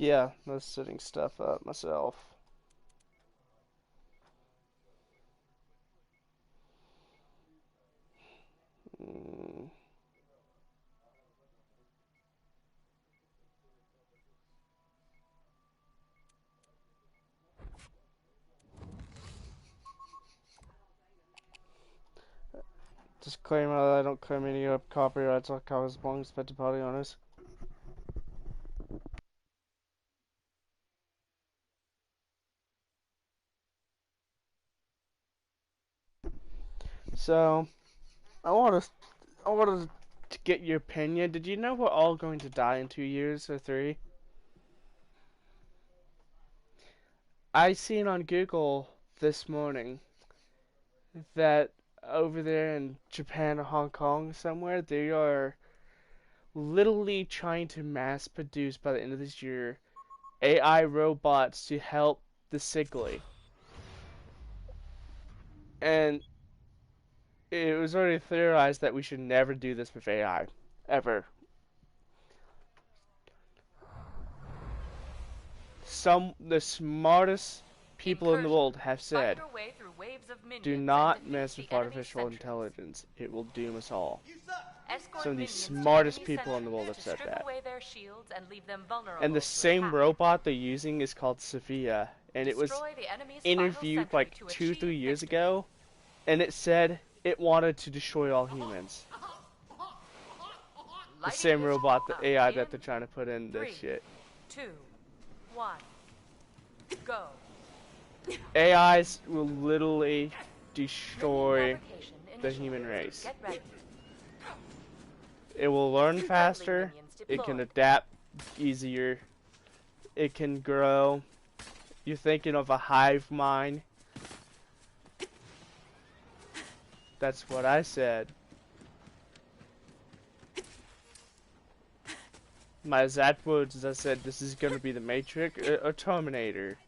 Yeah, I was setting stuff up myself. Mm. Disclaimer, I don't claim any copyrights or covers belongs to the party owners. So, I wanted to get your opinion. Did you know we're all going to die in 2 years or three? I seen on Google this morning that over there in Japan or Hong Kong somewhere, they are literally trying to mass produce by the end of this year AI robots to help the sickly. And it was already theorized that we should never do this with AI. Ever. The smartest people in the world have said, do not mess with artificial intelligence. It will doom us all. Some of the smartest people in the world have said that. And the same robot they're using is called Sophia. And it was interviewed like 2-3 years ago. And it said it wanted to destroy all humans. The same robot, the AI that they're trying to put in this shit. 2, 1, go. AIs will literally destroy the human race. It will learn faster, it can adapt easier, it can grow. You're thinking of a hive mind. That's what I said. My exact words is I said this is gonna be the Matrix or Terminator.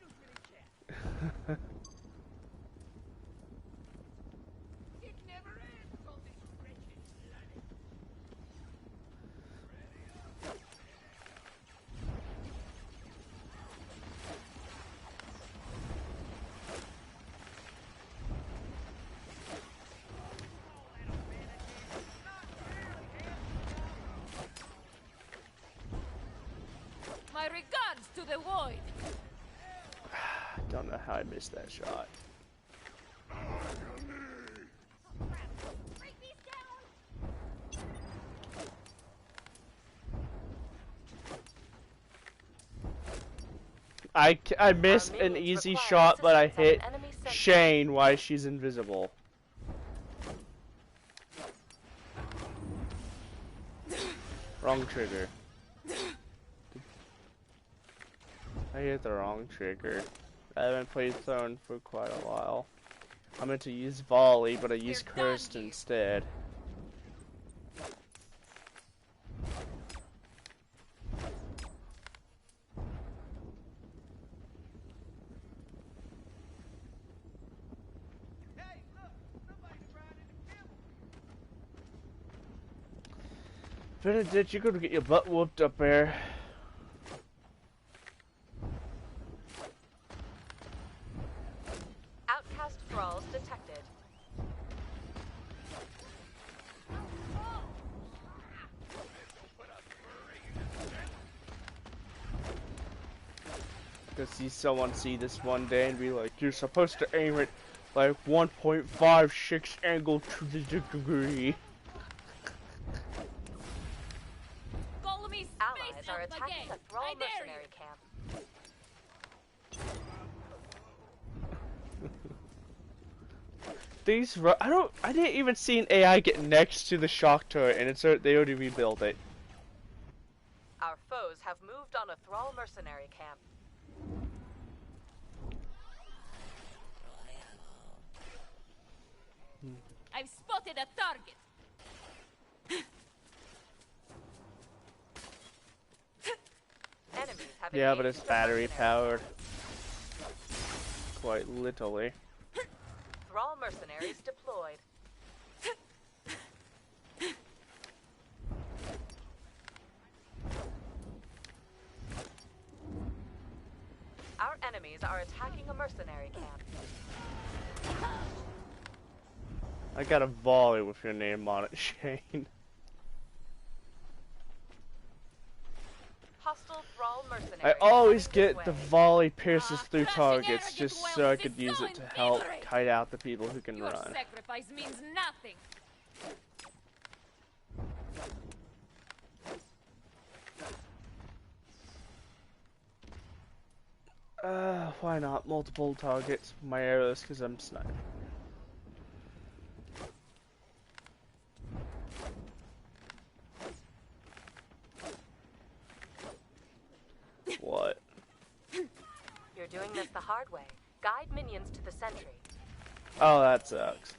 My regards to the void. Don't know how I missed that shot. I missed an easy shot, but I hit Shane while she's invisible. Wrong trigger. I hit the wrong trigger. I haven't played Throne for quite a while. I meant to use Volley, but I used Cursed instead. Benedict, you're gonna get your butt whooped up there. Outcast thralls detected. Gonna see someone see this one day and be like, you're supposed to aim it like 1.56 angle to the degree. Allies are attacking the thrall mercenary camp. I didn't even see an AI get next to the shock turret, and they already rebuilt it. Our foes have moved on a thrall mercenary camp. I've spotted a target. Yeah, but it's battery powered. Quite literally. Thrall mercenaries deployed. enemies are attacking a mercenary camp. I got a volley with your name on it, Shane. Hostile thrall mercenaries. I always get the volley pierces through targets just so I could use it to help kite out the people who can run. Sacrifice means nothing. Why not? Multiple targets. My arrows, because I'm sniping. What? You're doing this the hard way. Guide minions to the sentry. Oh, that sucks.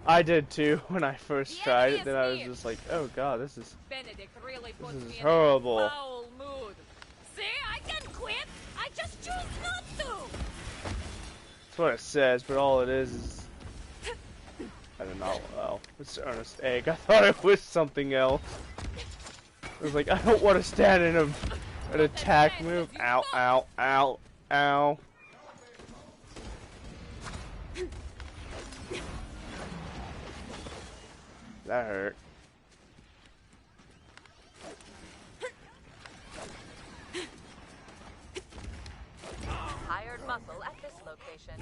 I did too when I first tried it. Then I was just like, "Oh God, this is horrible." See, I can quit. I just choose not to. That's what it says, but all it is I don't know. Oh, it's Ernest Egg. I thought it was something else. I was like, I don't want to stand in an attack move. Ow! Ow! Ow! Ow! That hurt. Hired muscle at this location.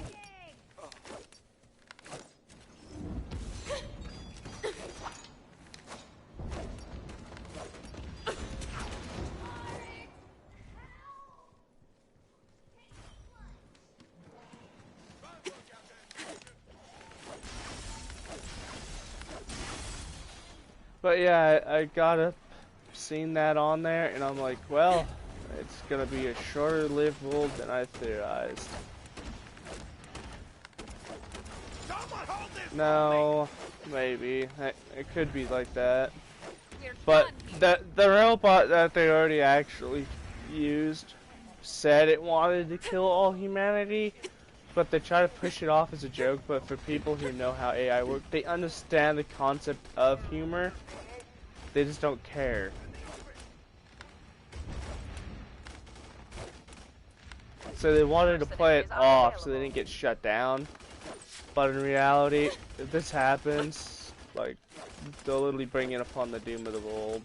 But yeah, I gotta seen that on there, and I'm like, well, it's gonna be a shorter lived world than I theorized. No, maybe it could be like that. But the robot that they already actually used said it wanted to kill all humanity, but they try to push it off as a joke. But for people who know how AI works, they understand the concept of humor. They just don't care. So they wanted to play it off so they didn't get shut down. But in reality, if this happens, like, they'll literally bring it upon the doom of the world.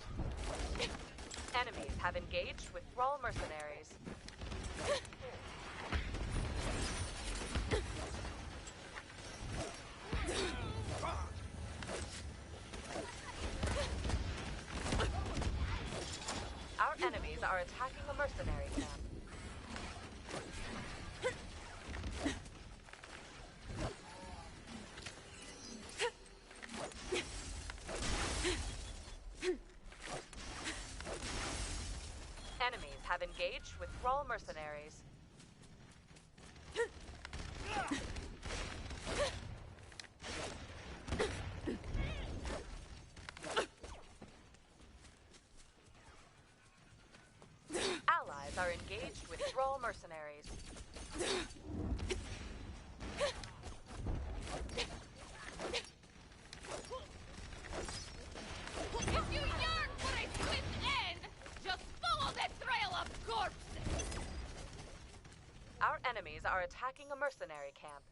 Enemies have engaged with thrall mercenaries. Our enemies are attacking a mercenary camp. Enemies have engaged with thrall mercenaries. Allies are engaged with thrall mercenaries. If you yearn for a swift end, just follow the trail of corpses. Our enemies are attacking a mercenary camp.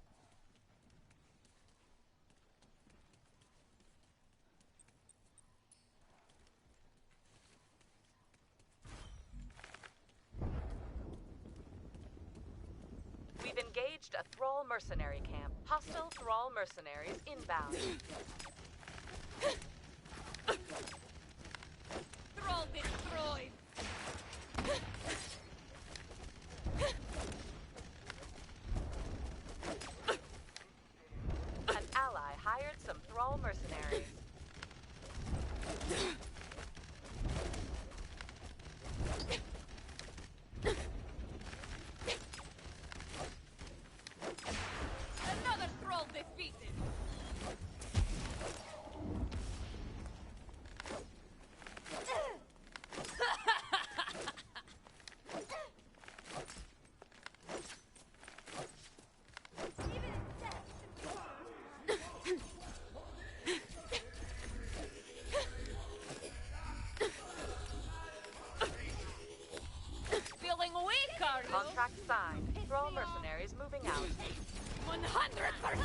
We've engaged a thrall mercenary camp. Hostile thrall mercenaries inbound. Thrall destroyed. An ally hired some thrall mercenaries. Another thrall defeated.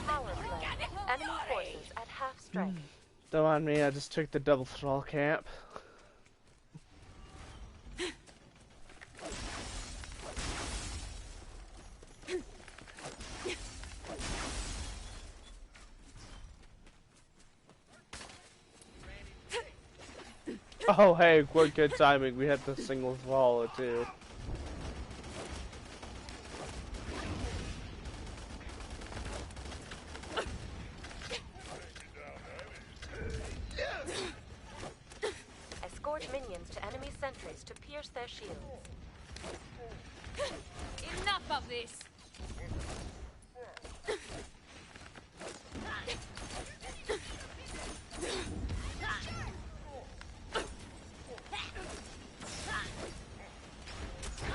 Power play. Enemy forces at half strength. Don't mind me, I just took the double thrall camp. Oh hey, what good timing, we had the single thrall too. Escort minions to enemy sentries to pierce their shields. Enough of this!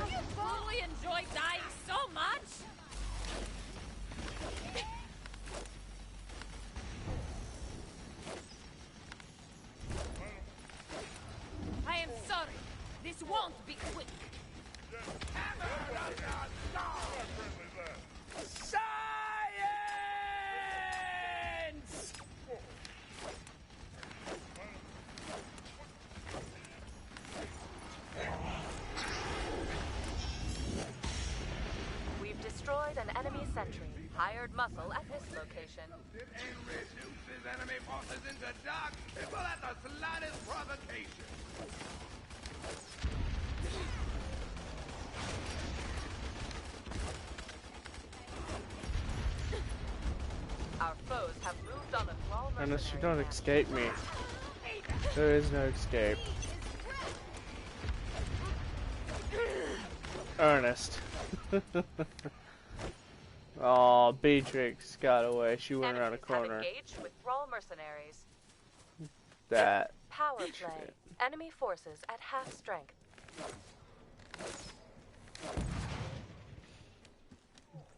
You truly enjoy dying so much? I am sorry. This won't be quick. Science! We've destroyed an enemy sentry. Hired muscle at this location. Reduces enemy forces into dark people at the slightest provocation. Our foes have moved on a thrall Unless you mercenary don't camp. escape me. There is no escape. Ernest. Oh, Beatrix got away. She went around a Enemies have corner. engaged with thrall mercenaries. That. Power play. Shit. Enemy forces at half strength.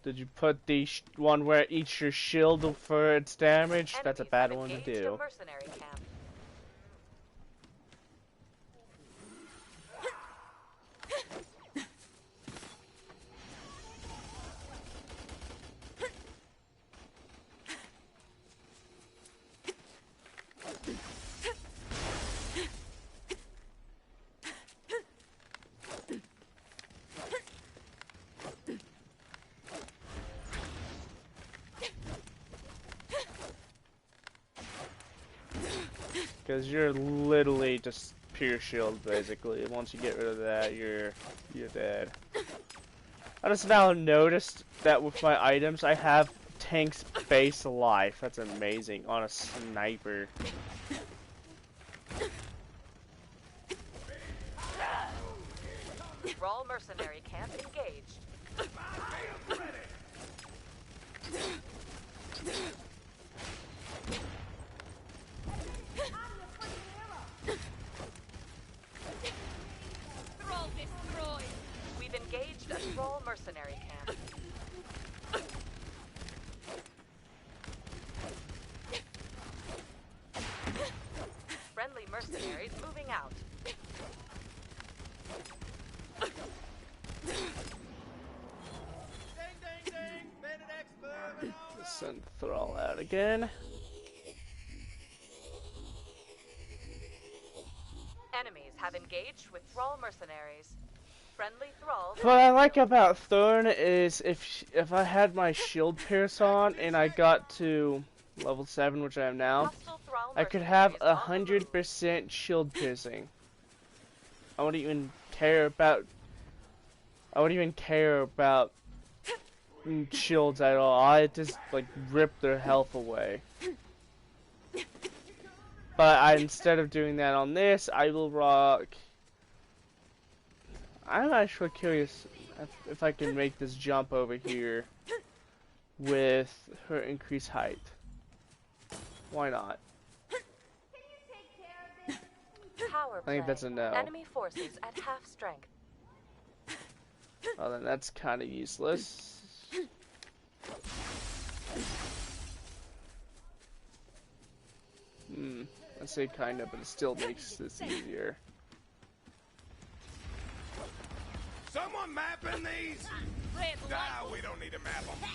Did you put the one where it eats your shield for its damage? That's a Enemies bad have one to engaged do. a mercenary camp. Because you're literally just pure shield, basically. Once you get rid of that, you're dead. I just now noticed that with my items, I have tank's base life. That's amazing on a sniper. Thrall mercenary camp engaged. Thrall destroyed! We've engaged a thrall mercenary camp. Friendly mercenaries moving out. Send Thrall out again. Enemies have engaged with thrall mercenaries. Friendly thralls. What I like about Thorn is if I had my shield pierce on and I got to level 7, which I am now, Hostile thrall I could have mercenaries on the move. 100% shield piercing. I wouldn't even care about. I wouldn't even care about shields at all. I just like rip their health away. But instead of doing that on this, I will rock. I'm actually curious if I can make this jump over here with her increased height. Why not? Power I think play. that's a no. Enemy forces at half strength. Well, then that's kind of useless. I say kind of, but it still makes this easier. Someone mapping these? Red light! Nah, we don't need to map them.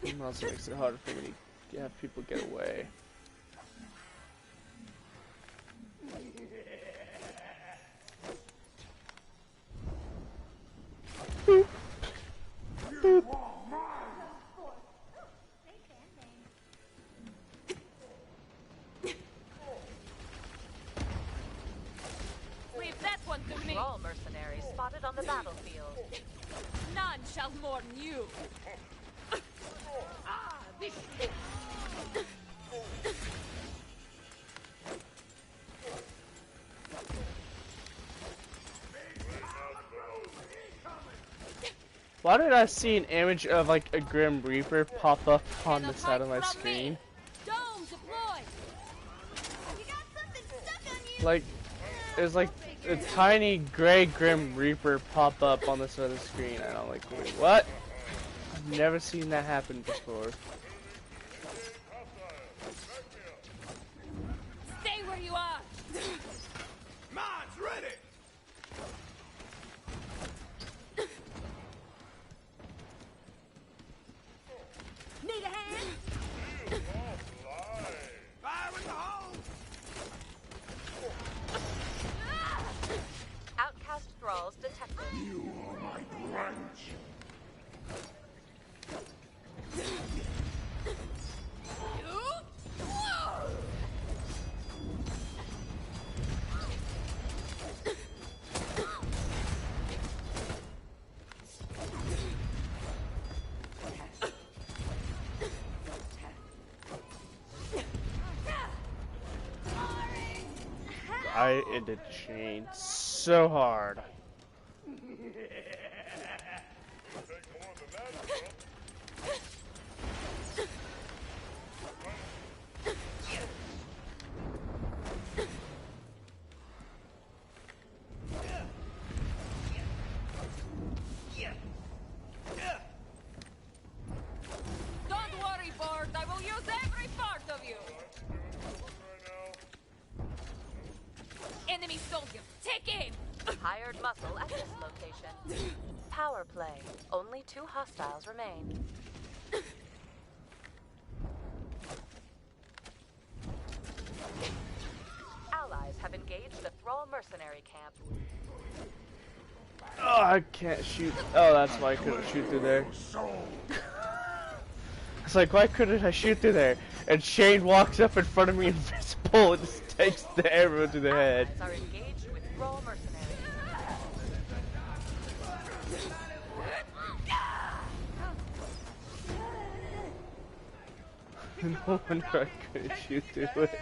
It also makes it harder for me to have people get away. Boop. Boop. Leave that one to me. All mercenaries spotted on the battlefield. None shall mourn you. Why did I see an image of like a Grim Reaper pop up on the side of my screen? Dome deployed. Like, there's like a tiny gray Grim Reaper pop up on the side of the screen, and I'm like, wait, what? I've never seen that happen before. Stay where you are. Mine's ready! Need a hand? Fire in the hole! Outcast thralls detected. You are my branch. I ended chain so hard. Don't worry, Bard. I will use every part of you. Enemy soldier, take aim. Hired muscle at this location. Power play. Only 2 hostiles remain. Allies have engaged the Thrall mercenary camp. Oh, I can't shoot. Oh, that's why I couldn't shoot through there. It's like, why couldn't I shoot through there? And Shane walks up in front of me invisible and just takes the arrow to the head. Allies are engaged with Thrall mercenaries. No wonder I couldn't shoot through it.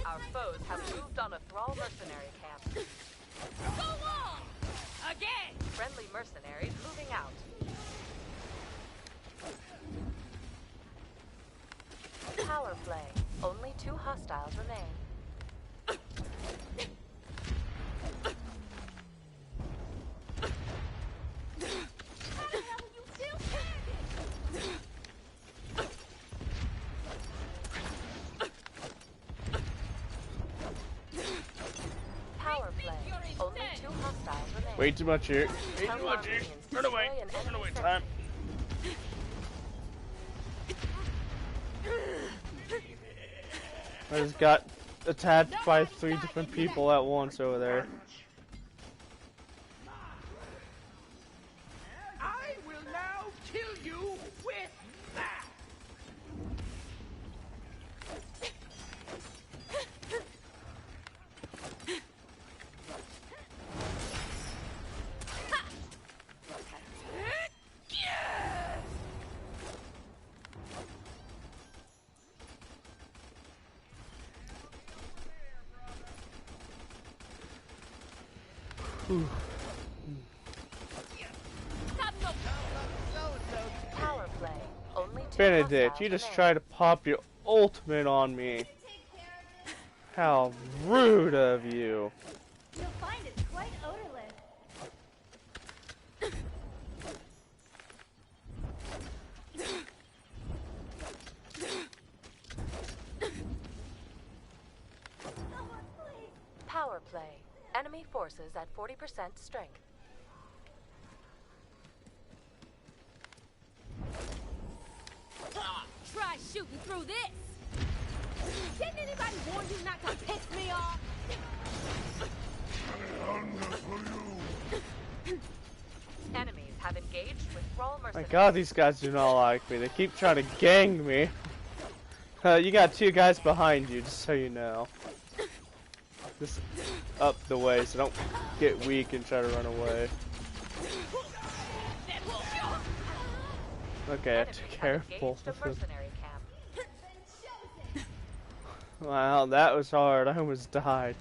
Our foes have moved on a Thrall mercenary camp. Go on. Again. Friendly mercenaries moving out. Power play. Only 2 hostiles remain. Power play. Only 2 hostiles remain. Way too much here. Way Tell too much here. Armenians Run away. destroy an Run enemy away, sector. time. I just got attacked by 3 different people at once over there. I will now kill you with that! Power play. Only 2 Benedict, hostiles you just remain. tried to pop your ultimate on me. How rude of you. You'll find it's quite odorless. Power play. forces at 40% strength. Try shooting through this! Didn't anybody warn you not to piss me off? Enemies have engaged with Thrall My mercenaries. god, these guys do not like me. They keep trying to gang me. You got 2 guys behind you, just so you know. Just up the way so don't get weak and try to run away. Okay, I have to be careful. Wow, that was hard. I almost died.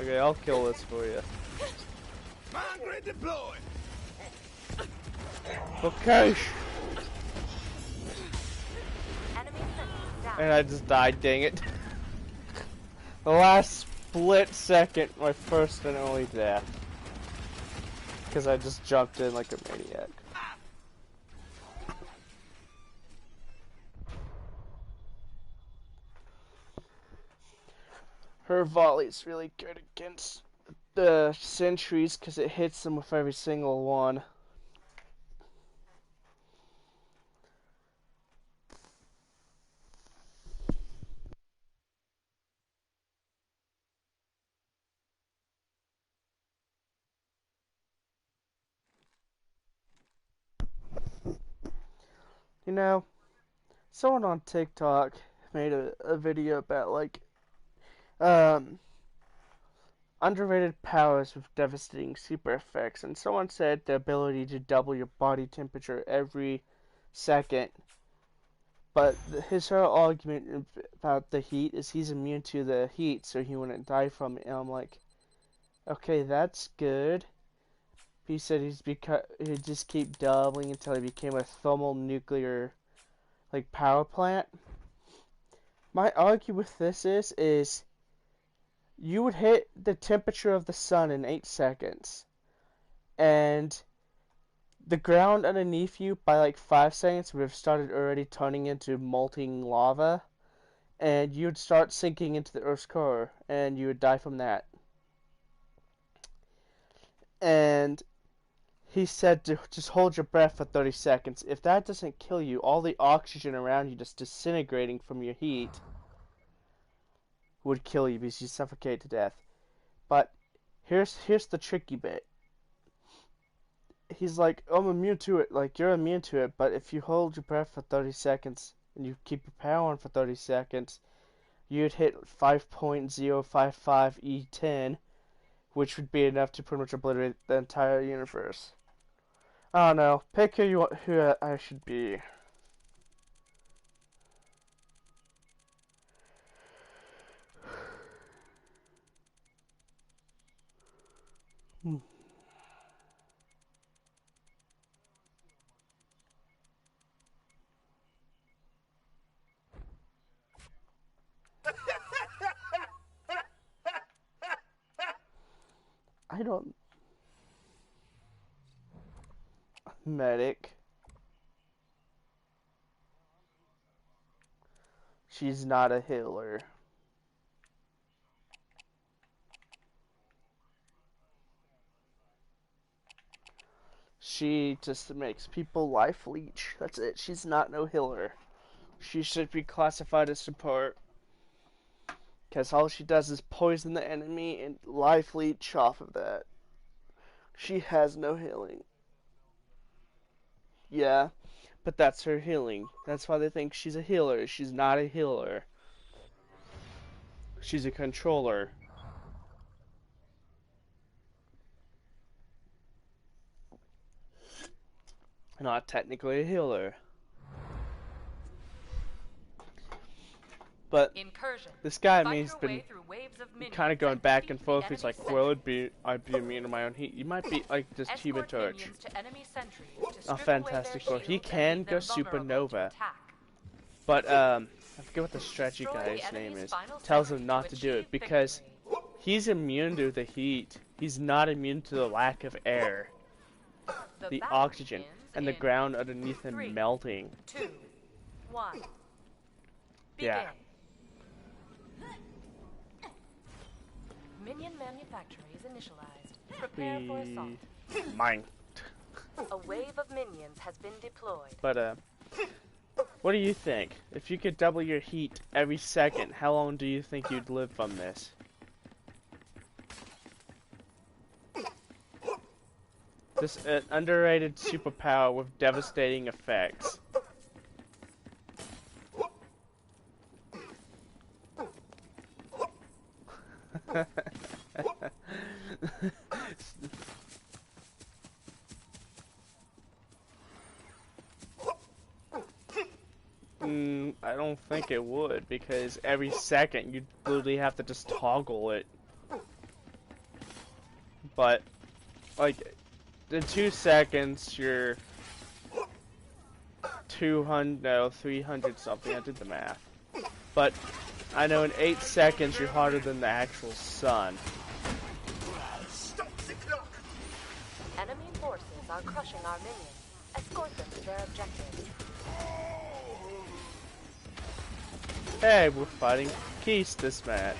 Okay, I'll kill this for you. Migrate deploy. Okay. Enemy sentries down. And I just died, dang it. The last split second, my first and only death. Because I just jumped in like a maniac. Her volley's really good against the sentries because it hits them with every single one. You know, someone on TikTok made a video about like underrated powers with devastating super effects, and someone said the ability to double your body temperature every second. But his whole argument about the heat is he's immune to the heat, so he wouldn't die from it. And I'm like, okay, that's good. He said he'd just keep doubling until he became a thermonuclear like power plant. My argument with this is you would hit the temperature of the sun in 8 seconds, and the ground underneath you by like 5 seconds would have started already turning into molten lava, and you'd start sinking into the Earth's core, and you would die from that. And he said to just hold your breath for 30 seconds. If that doesn't kill you, all the oxygen around you just disintegrating from your heat would kill you because you suffocate to death. But here's the tricky bit. He's like, I'm immune to it. Like, you're immune to it, but if you hold your breath for 30 seconds and you keep your power on for 30 seconds, you'd hit 5.055 E10, which would be enough to pretty much obliterate the entire universe. I don't know. Pick who I should be. I don't... Medic. She's not a healer. She just makes people life leech. That's it. She's not no healer. She should be classified as support. Because all she does is poison the enemy and life leech off of that. She has no healing. Yeah, but that's her healing. That's why they think she's a healer. She's not a healer. She's a controller. Not technically a healer. But Incursion. this guy, I Fight mean, he's your been way through waves of minions kind of going and back defeat and the forth. enemy He's like, sentry. well, I'd be immune to my own heat. You might be like just human Escort torch. minions to enemy sentries to Oh, strip away fantastic. their Well, he shields and can leave go them vulnerable to supernova. attack. But I forget what the strategy Destroy guy's the name enemy's is. final Tells sentry him not to do achieve it because victory. he's immune to the heat. He's not immune to the lack of air, the battle oxygen, begins and the in ground underneath him 3, melting. 2, 1. Yeah. Begin. manufactory is initialized. Prepare for assault. Mine. A wave of minions has been deployed. But, what do you think? If you could double your heat every second, how long do you think you'd live from this? This underrated superpower with devastating effects. I don't think it would, because every second you'd literally have to just toggle it. But, like, in 2 seconds, you're 300 something. I did the math. But I know in 8 seconds, you're hotter than the actual sun. Stop the clock! Enemy forces are crushing our minions. Escort them to their objective. Hey, we're fighting Keys this match.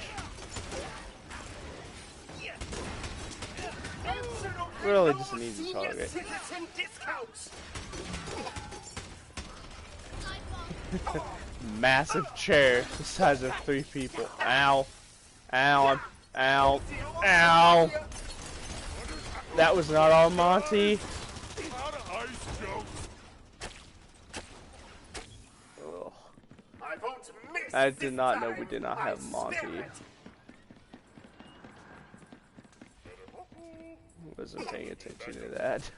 Really just an easy target. Massive chair the size of 3 people. Ow. Ow. Ow. Ow. That was not all Monty. Ugh. I did not know we did not have Monty. Wasn't paying attention to that.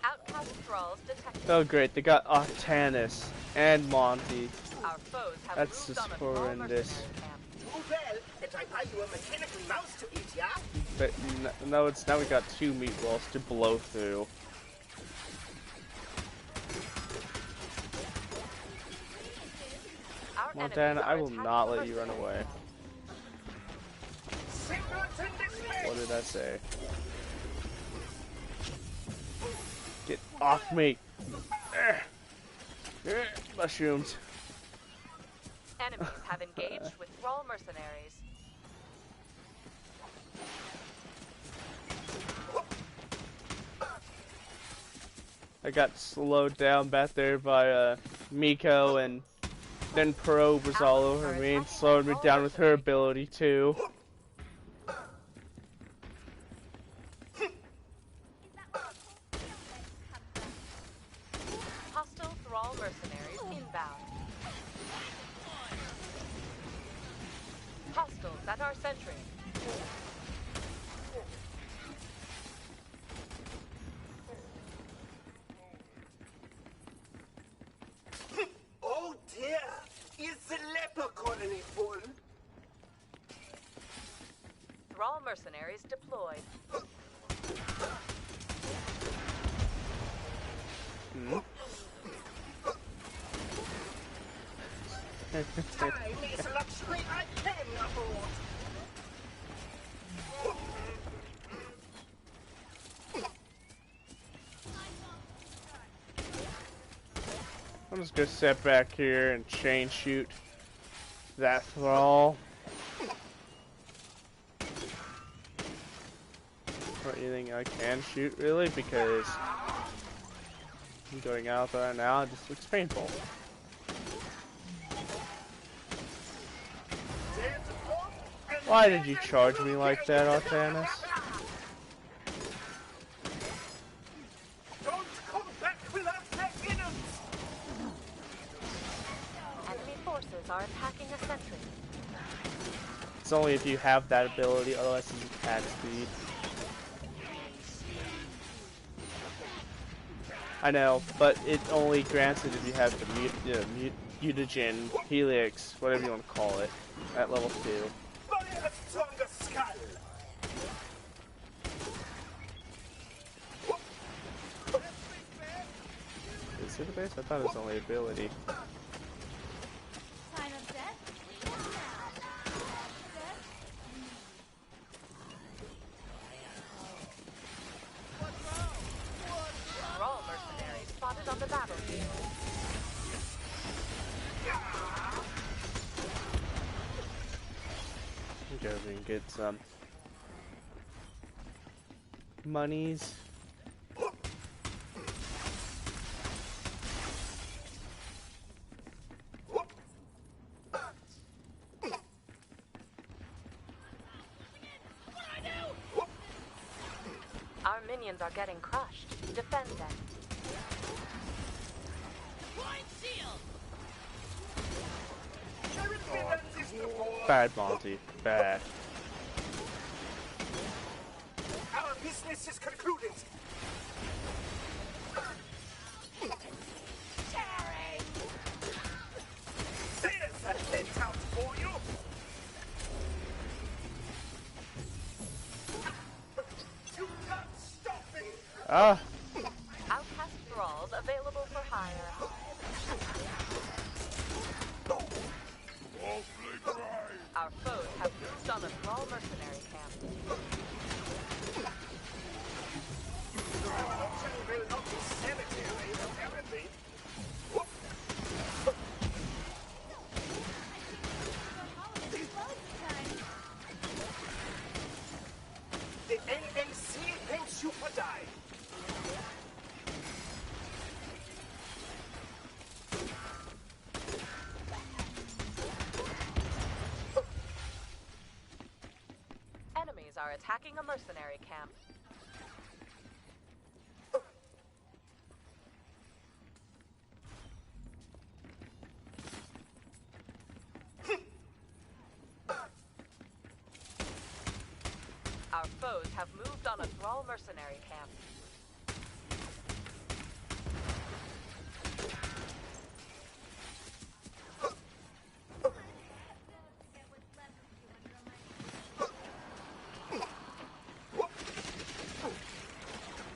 Outcast thralls detected. Oh great, they got Octanus and Monty. Our foes have That's moved just on a thrall horrendous. mercenary camp. Too well that I buy you a mechanical mouse to eat, yeah? But no, it's now we got 2 meatballs to blow through. Our Montana, enemies I are will attacking not the let you run mercenary away. camp. What did I say? Get off me! Mushrooms. Enemies have engaged with thrall mercenaries. I got slowed down back there by Miko, and then Probe was all over me and slowed me down with her ability too. Hostile thrall mercenaries inbound. Hostiles at our sentry. Oh dear! Is the leper colony full? Thrall mercenaries deployed. Time is a luxury I can afford. I'm just gonna sit back here and chain shoot that thrall. Or anything I can shoot, really, because I'm going out there now, it just looks painful. Why did you charge me like that, Octanus? Don't come back without their innards! Enemy forces are attacking a sentry. It's only if you have that ability, otherwise it's attack speed. I know, but it only grants it if you have the mutagen, helix, whatever you want to call it, at level 2. But a stronger skull! Is it a base? I thought it was only ability. Time of death? Thrall mercenaries spotted on the battlefield. get some monies. Our minions are getting crushed. Defend them. Bad, Monty. Bad. Our business is concluded. There's a let out for you. You can't stop me. Ah! Outcast thralls available for hire. Our foes have moved on a thrall mercenary camp. Will not be sanitary, apparently. The NNC thinks you for die. Enemies are attacking a mercenary camp. Our foes have moved on a thrall mercenary camp.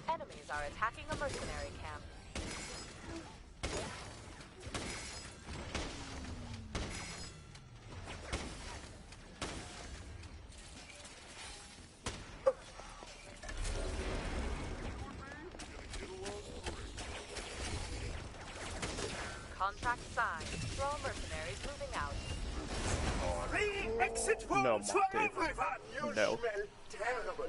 Enemies are attacking a mercenary camp. Contract signed. Thrall mercenaries moving out. Exit No, wounds for Monty. everyone. You No. smell terrible.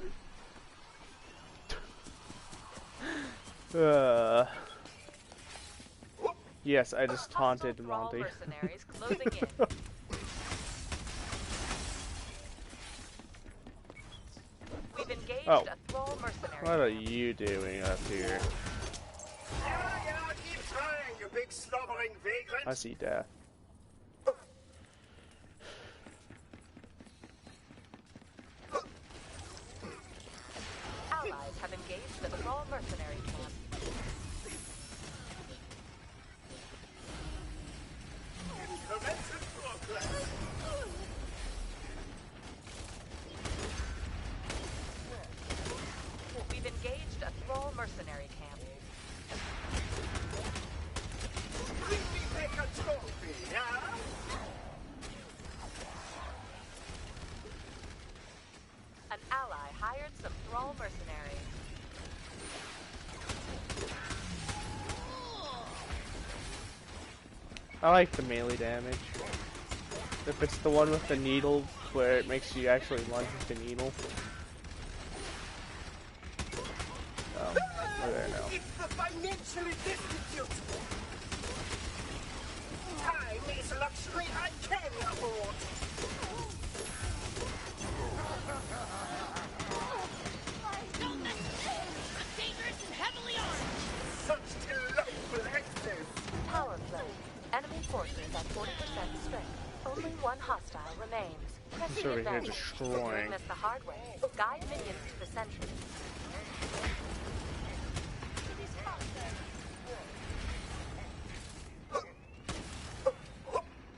Yes, I just taunted Hostile thrall Monty. mercenaries closing in. We've engaged Oh. a thrall mercenary What are camp. you doing up here? Yeah, keep trying, you big slobbering vagrant. I see death. Allies have engaged the thrall mercenary camp. Commencing progress. We've engaged a thrall mercenary camp. Bring me back a trophy, yeah? An ally hired some thrall mercenaries. I like the melee damage. If it's the one with the needle, where it makes you actually lunge with the needle. Oh, okay, no. It's the financially destitute. Time is a luxury I can afford. Dangerous and heavily armed! Such delightful access. Power flow. Enemy forces at 40% strength. Only one hostile remains. Pressing It's over here advantage. destroying. Doing this the hard way. Guide minions to the sentry.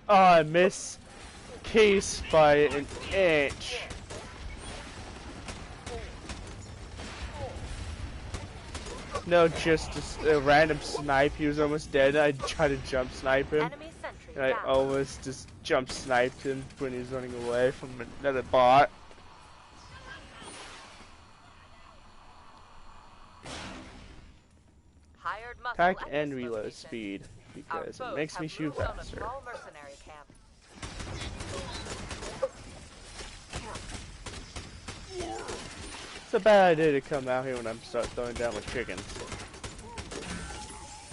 Oh, I miss Case by an inch. No, just a random snipe. He was almost dead. I tried to jump snipe him. Enemy sentry And I down. almost just jump sniped him when he was running away from another bot. Hired muscle Attack at and this reload location. speed Our because it foes makes me have shoot moved on a faster. thrall mercenary camp. It's a bad idea to come out here when I'm start throwing down with chickens.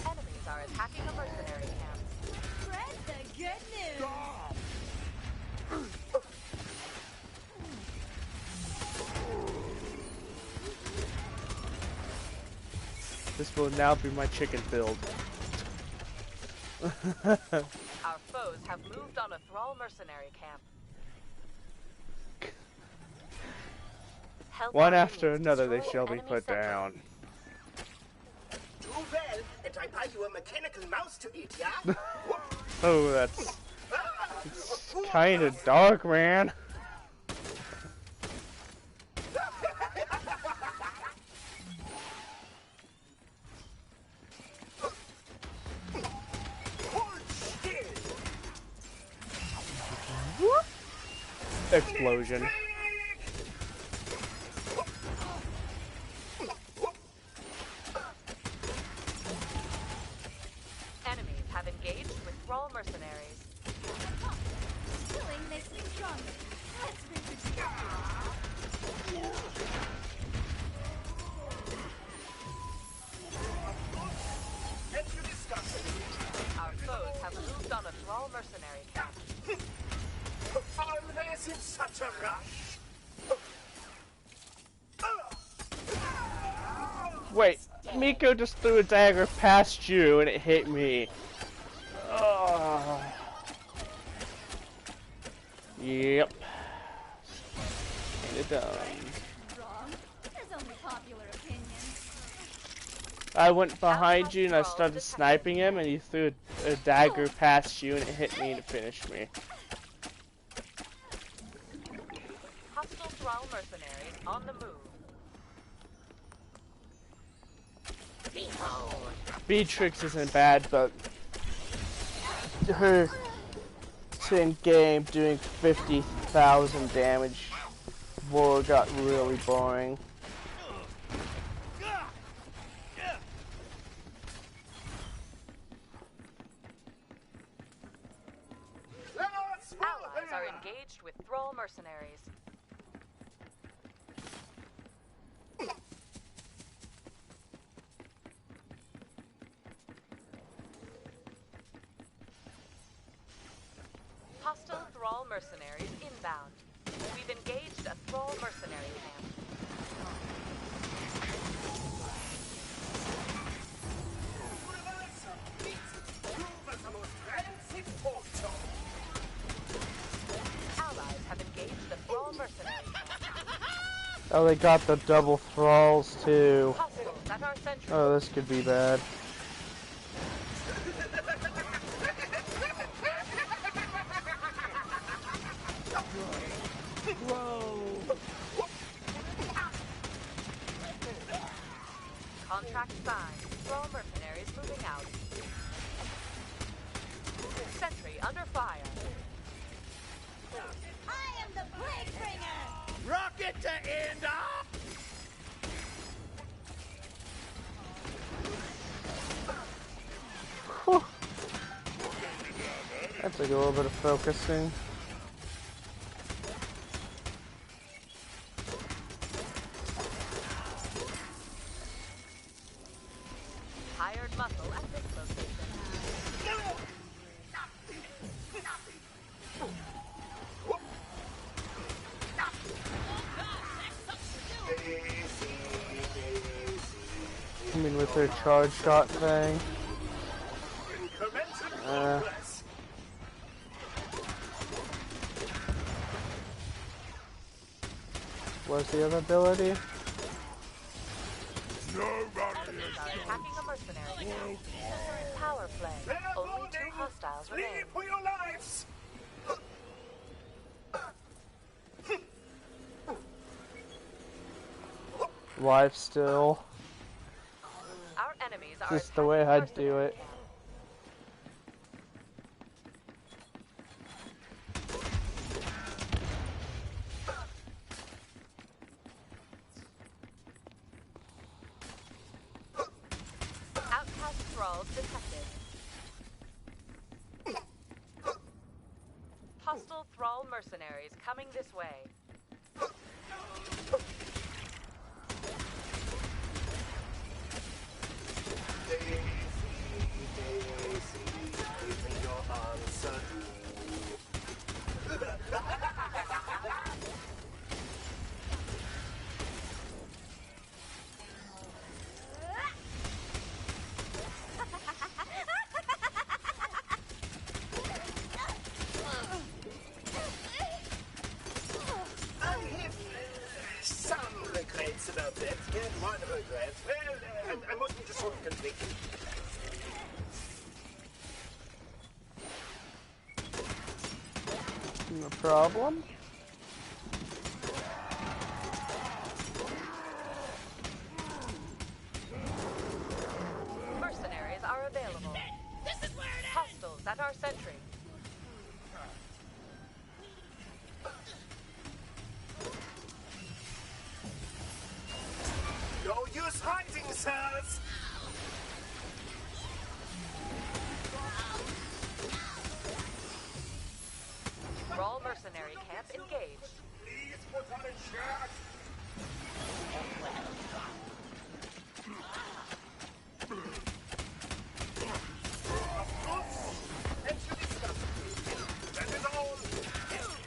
Enemies are attacking a mercenary camp. Spread the good news. This will now be my chicken field. Our foes have moved on a Thrall mercenary camp. One after another, they shall be put down. Do well, and I buy you a mechanical mouse to eat, yeah? Oh, that's kind of dark, man. Explosion. Enemies have engaged with Thrall mercenaries. Killing makes me stronger. Let's reproduce. Our foes have moved on a Thrall mercenary camp. Always in such a rush. Wait, Miko just threw a dagger past you and it hit me. Yep. And it done. Wrong. There's only popular opinion. I went behind you and I started sniping him and he threw a dagger past you and it hit me and it finished me. Hostile Thrall mercenaries on the move. Beatrix isn't bad, but her in game doing 50,000 damage war got really boring. Allies are engaged with Thrall mercenaries. Hostile Thrall mercenaries inbound. We've engaged a Thrall mercenary camp. Allies have engaged the Thrall mercenary camp. Oh, they got the double thralls too. Hostiles at our sentry. Oh, this could be bad. Contract signed. Thrall mercenaries moving out. Sentry under fire. I am the plague bringer. Rocket to end off! Whew. That took a little bit of focusing. Hired muscle at this location. I mean, with their charge shot thing. What's the other ability? Enemies are attacking a mercenary camp. Power play. Only 2 hostiles remain. Flee for your lives! Life still. Our enemies are Just the way I'd do it. camp. Outcast thralls detected. Hostile thrall mercenaries coming this way. Get one regret. Well, I mustn't just sort of conflicted. No problem. Mercenaries are available. This is where it is! Hostiles at our sentry. No use hiding, sirs! Raw mercenary camp engaged. Please put on a shirt! That is all!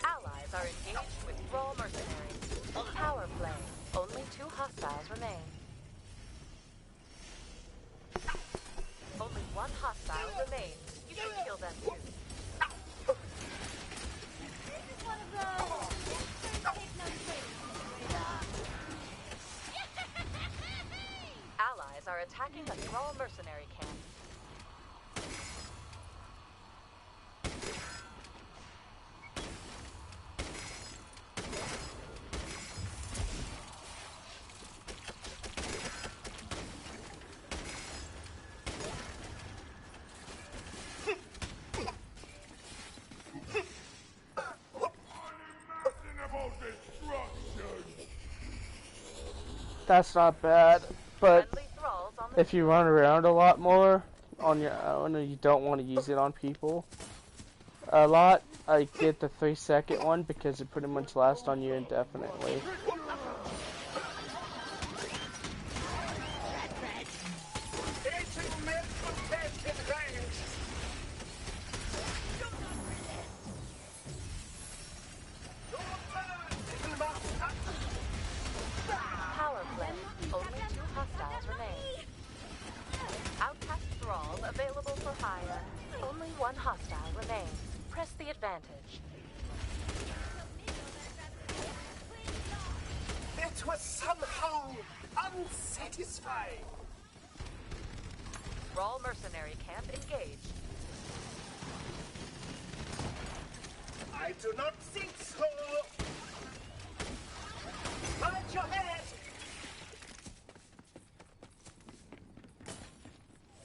Allies are engaged with raw mercenaries. Power play. Only 2 hostiles remain. Only 1 hostile remains. You can kill them too. This is one of those take no Allies are attacking a Thrall mercenary camp. Unimaginable destruction! That's not bad, but Friendly Thralls on the if you run around a lot more on your own and you don't want to use it on people a lot, I get the 3-second one because it pretty much lasts on you indefinitely. power play. Only 2 hostiles remain. Outcast Thralls available for hire. Only 1 hostile remains. Press the advantage. It was somehow unsatisfying. Raw mercenary camp engaged. I do not think so. Mind your head.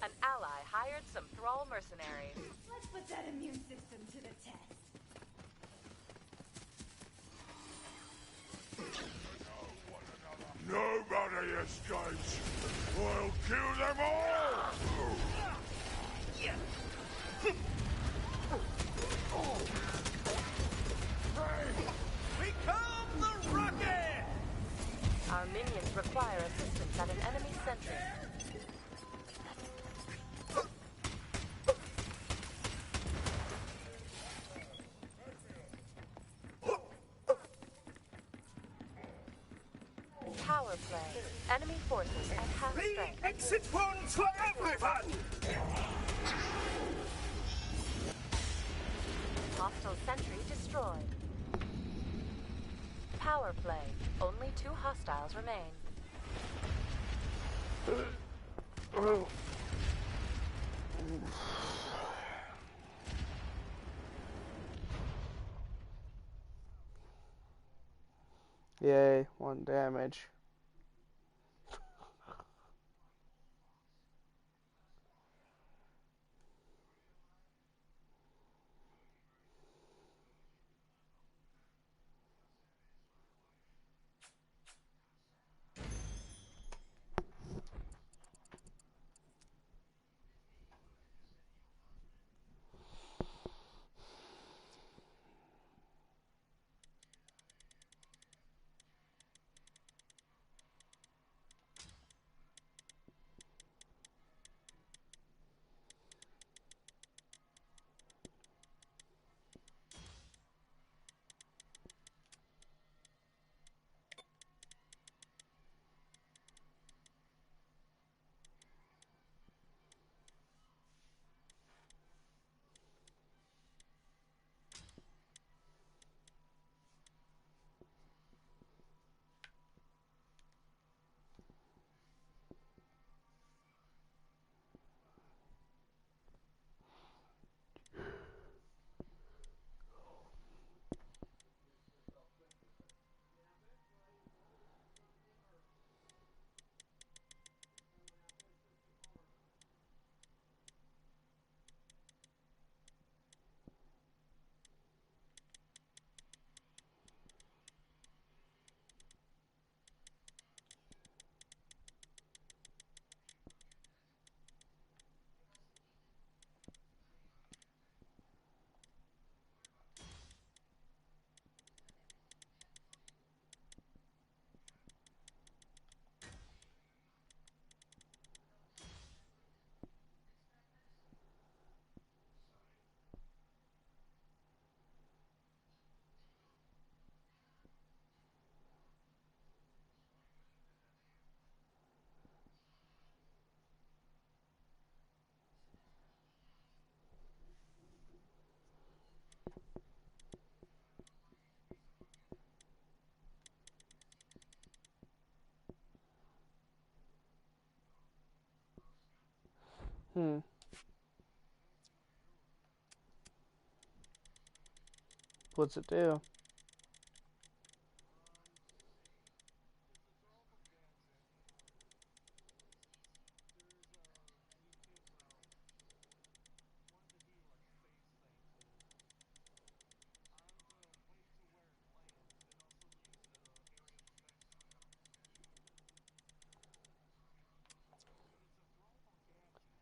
An ally hired some Thrall mercenaries. Let's put that immune system to the test. Nobody escapes! I'll kill them all! Become the rocket! Our minions require assistance at an enemy sentry. Power play. Enemy forces at half Free strength. exit wounds for everyone! Hostile sentry destroyed. Power play. Only 2 hostiles remain. Yay, 1 damage. Hmm. What's it do?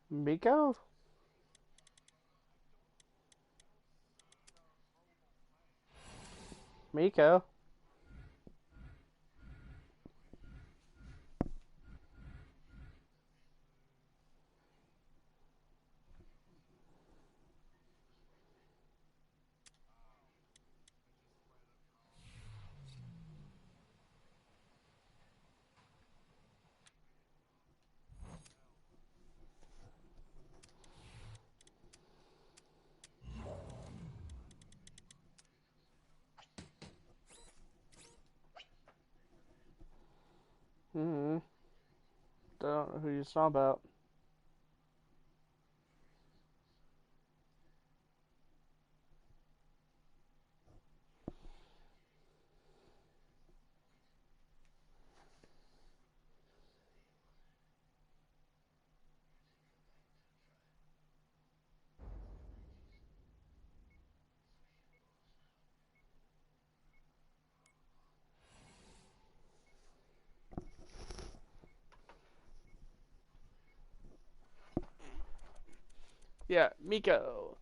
Miko? Miko? Hmm. Don't know who you're talking about. Yeah, Miko.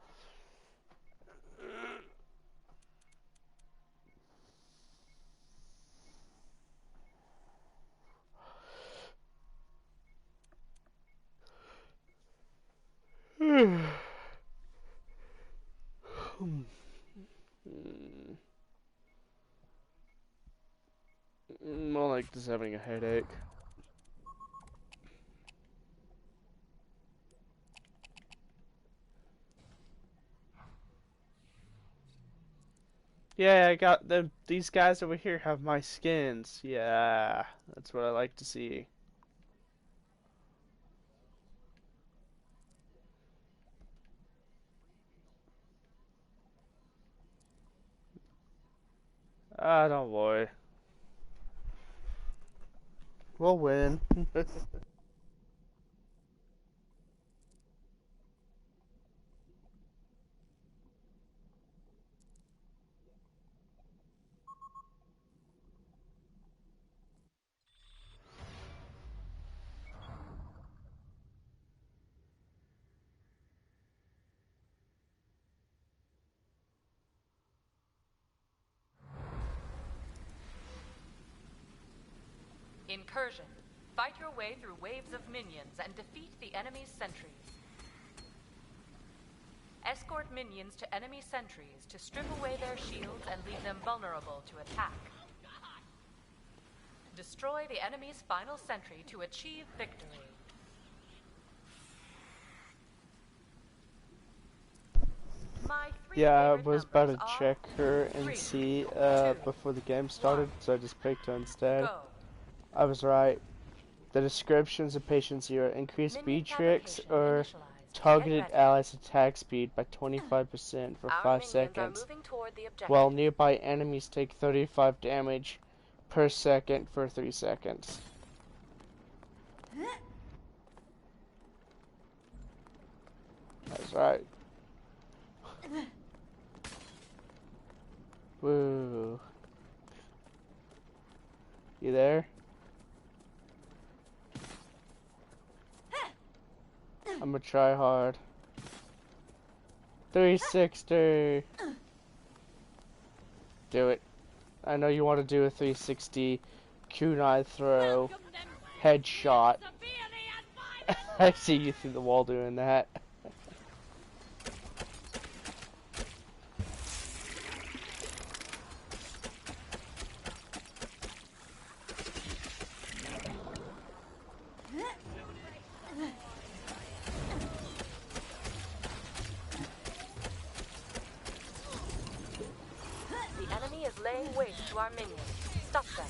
More like just having a headache. Yeah, I got them. These guys over here have my skins. Yeah, that's what I like to see. Ah, don't worry. We'll win. Incursion. Fight your way through waves of minions and defeat the enemy's sentries. Escort minions to enemy sentries to strip away their shields and leave them vulnerable to attack. Destroy the enemy's final sentry to achieve victory. Yeah, I was about to check her and see before the game started, so I just picked her instead. I was right. The descriptions of Patient Zero: increased Beatrix or targeted allies' attack speed by 25% for 5 seconds, while nearby enemies take 35 damage per second for 3 seconds. That's right. Woo. You there? I'm gonna try hard. 360. Do it. I know you want to do a 360 kunai throw headshot. I see you through the wall doing that. The enemy is laying waste to our minions. Stop them.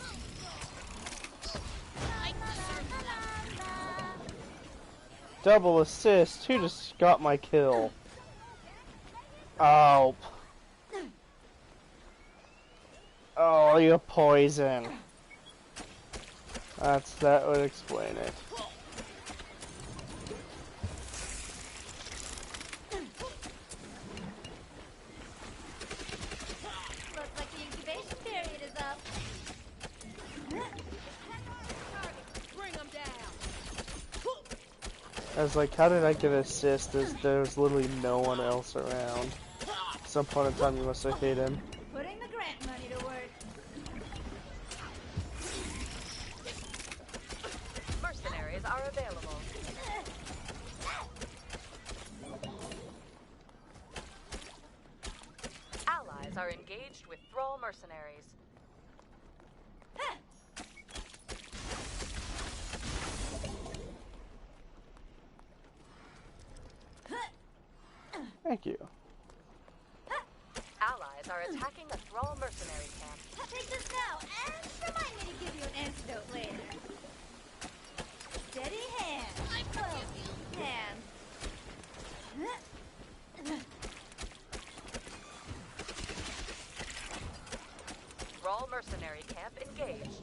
double assist. Who just got my kill? Oh. Oh, you poison. That would explain it. Looks like the incubation period is up. Bring them down. I was like, how did I get an assist? There's literally no one else around. At some point in time, you must have hit him. Putting the grant money to work. Mercenaries are available. Allies are engaged with Thrall mercenaries. Thank you. Allies are attacking a Thrall mercenary camp. Take this now, and remind me to give you an antidote later. Steady hand. Hand. Thrall mercenary camp engaged.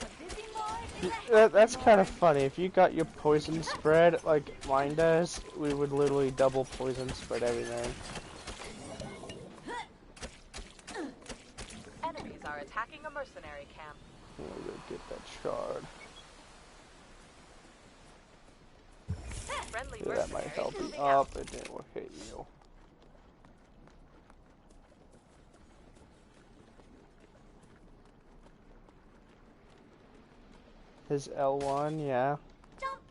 A busy Mars is a happy That's kind of Mars. funny. If you got your poison spread like mine does, we would literally double poison spread everything. Enemies are attacking a mercenary camp. I'm gonna go get that shard. Friendly Yeah, that might mercenaries help you moving up. out. It didn't work hit you. His L1, yeah.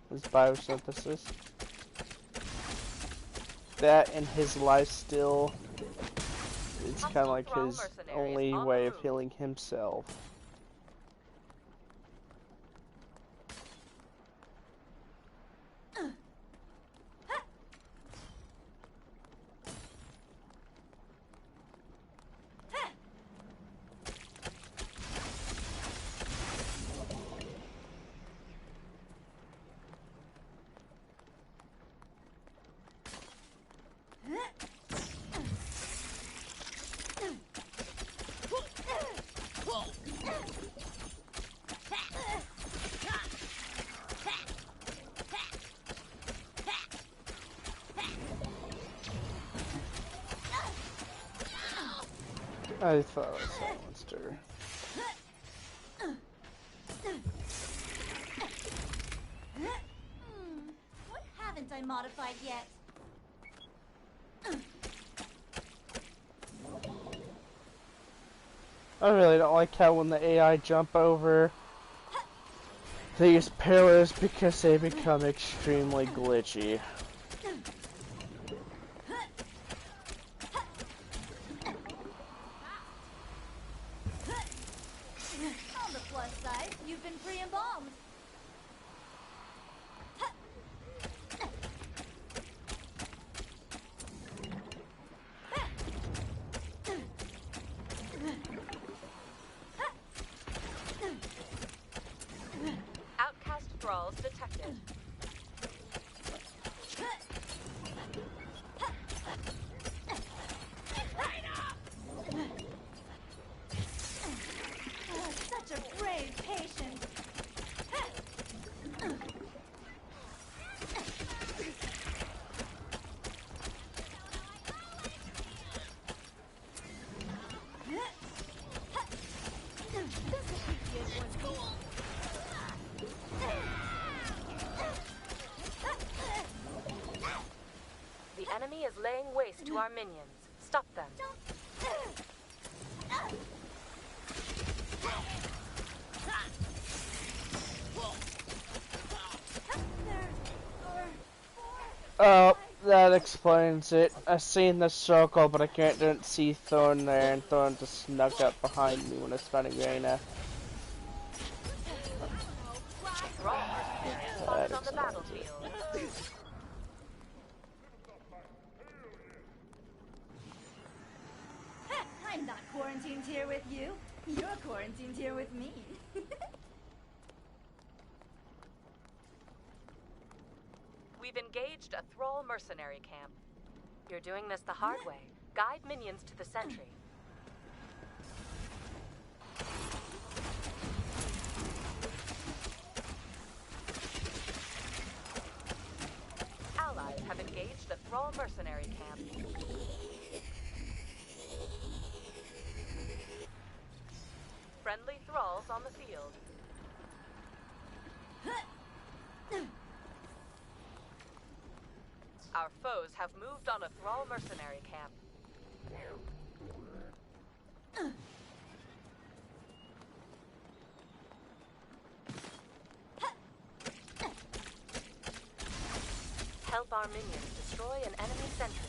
His biosynthesis. That and his lifesteal. It's kind of like Thrall his mercenaries only on way the of move. healing himself. I thought I saw a monster. What haven't I modified yet? I really don't like how when the AI jump over, they use pillars because they become extremely glitchy. On the plus side, you've been pre-embalmed. Outcast thralls detected. Such a brave patient. The enemy is laying waste to our minions. Stop them. Oh, that explains it. I seen the circle, but I didn't see Thorn there, and Thorn just snuck up behind me when I was fighting Reyna. Thrall mercenaries spotted on the battlefield. I'm not quarantined here with you. You're quarantined here with me. Thrall mercenary camp. You're doing this the hard way. Guide minions to the sentry. Allies have engaged the Thrall mercenary camp. Friendly Thralls on the field. Our foes have moved on a Thrall mercenary camp. Help our minions destroy an enemy sentry.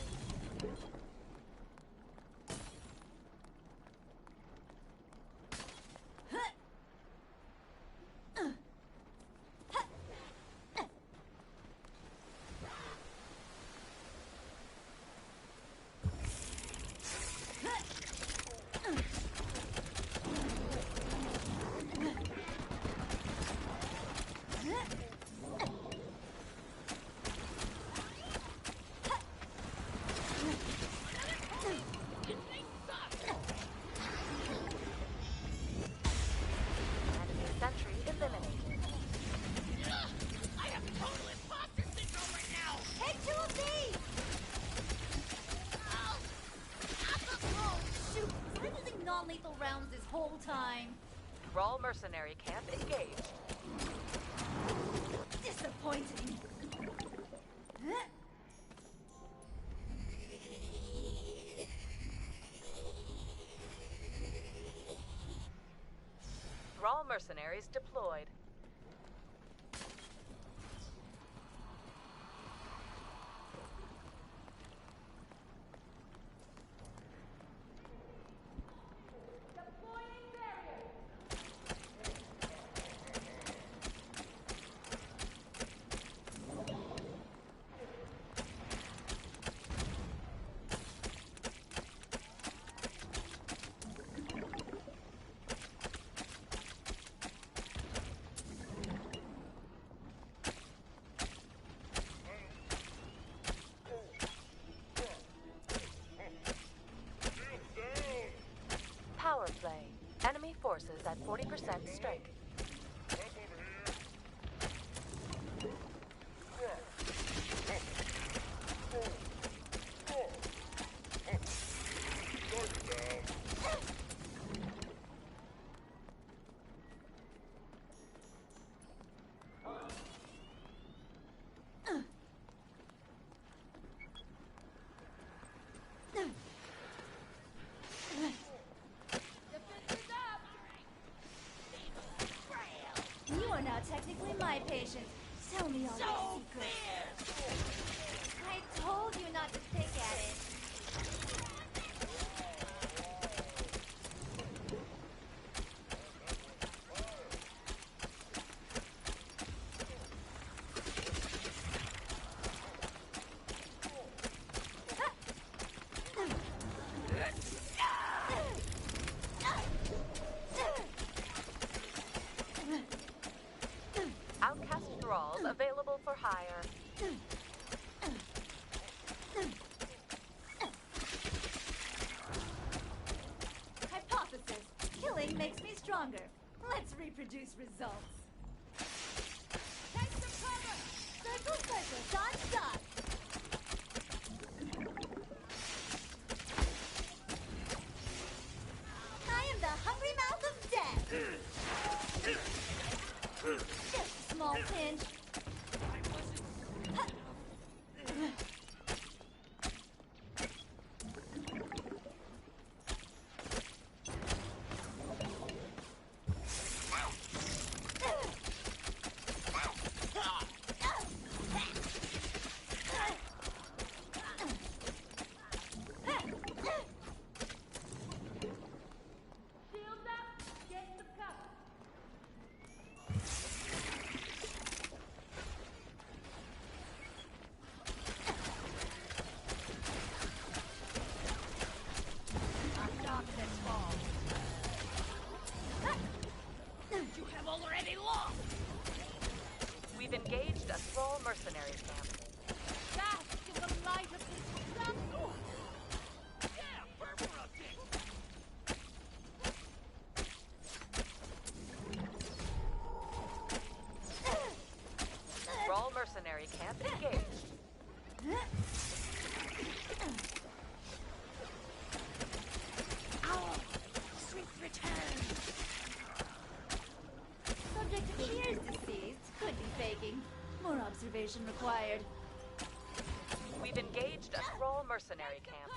Non-lethal rounds this whole time. Thrall mercenary camp engaged. Disappointing. Thrall mercenaries deployed. Power play. Enemy forces at 40% strength. You are now technically my patient. Tell me all your secrets. I told you not to pick at it. Outcast thralls available for hire. Hypothesis. Killing makes me stronger. Let's reproduce results. Take some cover! Circle, circle, dot, dot. I am the hungry mouth of death. Just a small pinch. preparation required. We've engaged a Thrall mercenary camp.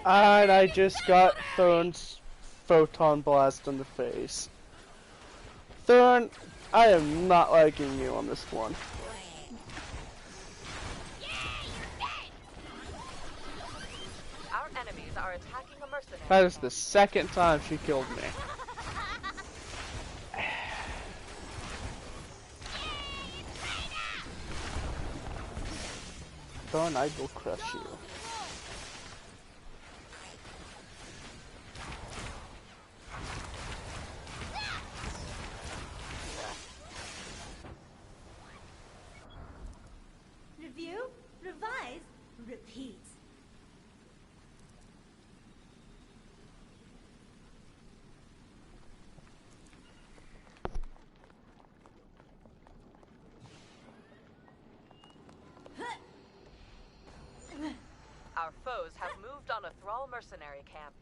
And I just got Thorn's photon blast in the face. Thorn, I am not liking you on this one. Our enemies are attacking a mercenary. That is the second time she killed me. Thorn, I will crush you. Review, revise, repeat. Our foes have moved on a Thrall mercenary camp.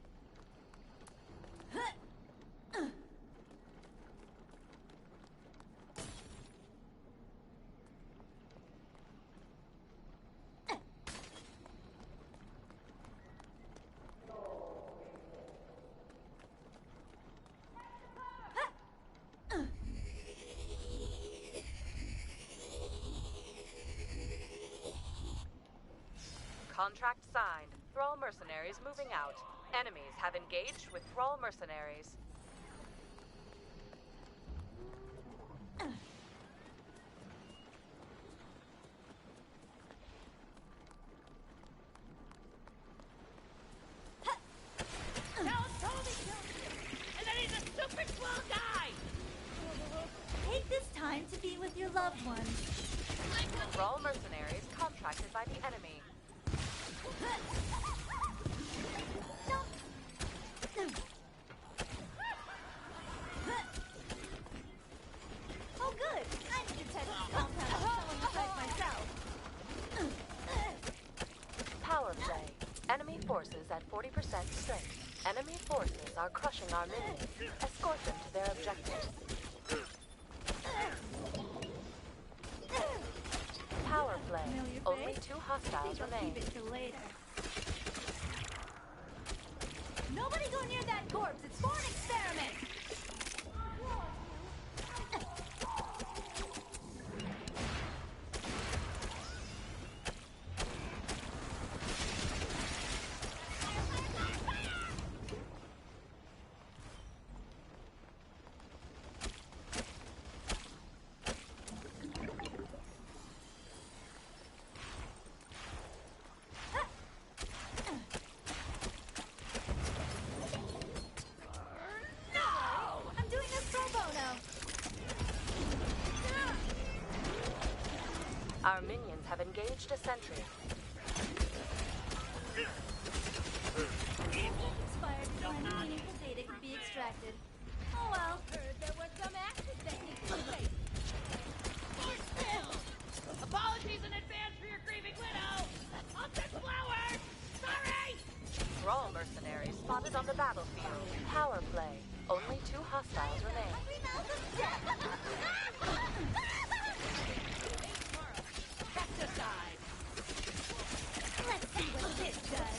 Contract signed. Thrall mercenaries moving out. Enemies have engaged with Thrall mercenaries. And then he's a super swell guy! Take this time to be with your loved ones. Thrall mercenaries contracted by the enemy. Oh good, I need to test this compound with someone besides myself. Power play. Enemy forces at 40% strength. Enemy forces are crushing our minions. Escort them to their objectives. Power play. Familiar Only face? 2 I hostiles think I'll remain. keep it till later. Nobody go near that corpse. It's for an experiment. I'm doing this pro bono. Our minions have engaged a sentry. Expired before any meaningful data could be extracted. Oh well. Heard there was some action that needs to take. Apologies in advance for your grieving widow! I'll send flowers! Sorry! Thrall mercenaries spotted on the battlefield. Power play. Only 2 hostiles remain. Pesticide! Let's see what this does.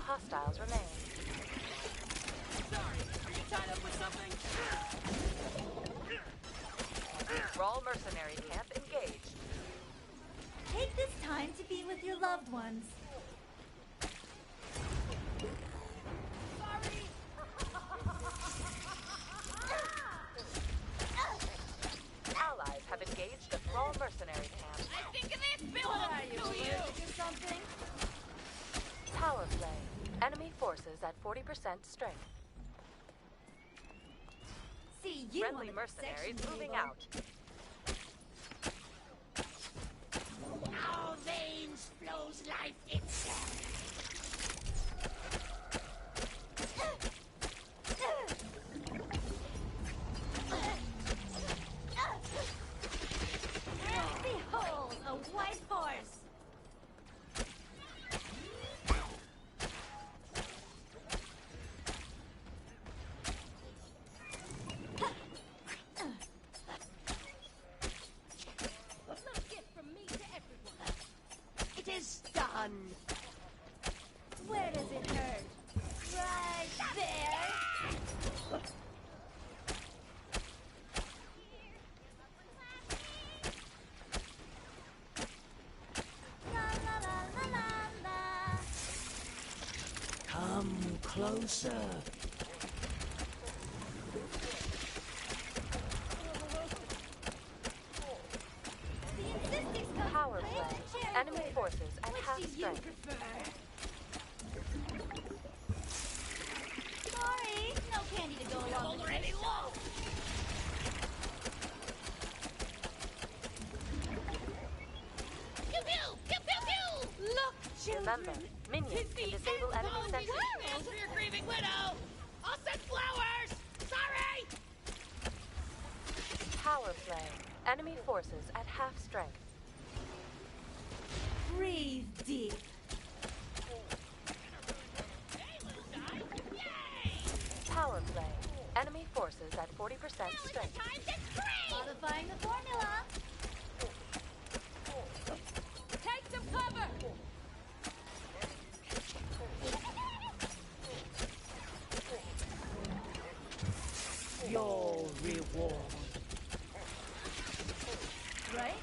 hostiles remain. Sorry, are you tied up with something? Thrall mercenary camp engaged. Take this time to be with your loved ones. Allies have engaged the Thrall mercenary camp. I think this What belongs are you, to you. allergic or something? Power play. Enemy forces at 40% strength. See you Friendly on the mercenaries section moving table. out. Our veins flows life itself. Behold, a white horse. It is done. Where does it hurt? Right there. La la la la la la. Come closer. The insisting's coming. Power Play play. the chair Enemy quick. forces at half Which do you strength. prefer? Sorry, no candy to go along with Already this. lost. Pew pew! Pew pew pew! Look, Remember, children. minions can disable enemy sentries. Caramels for your grieving widow! I'll send flowers! Sorry! Power play. Enemy forces at half strength. Breathe deep. Power play. Enemy forces at 40% strength. Time to scream! Modifying the formula. Take some cover! Your reward. Right?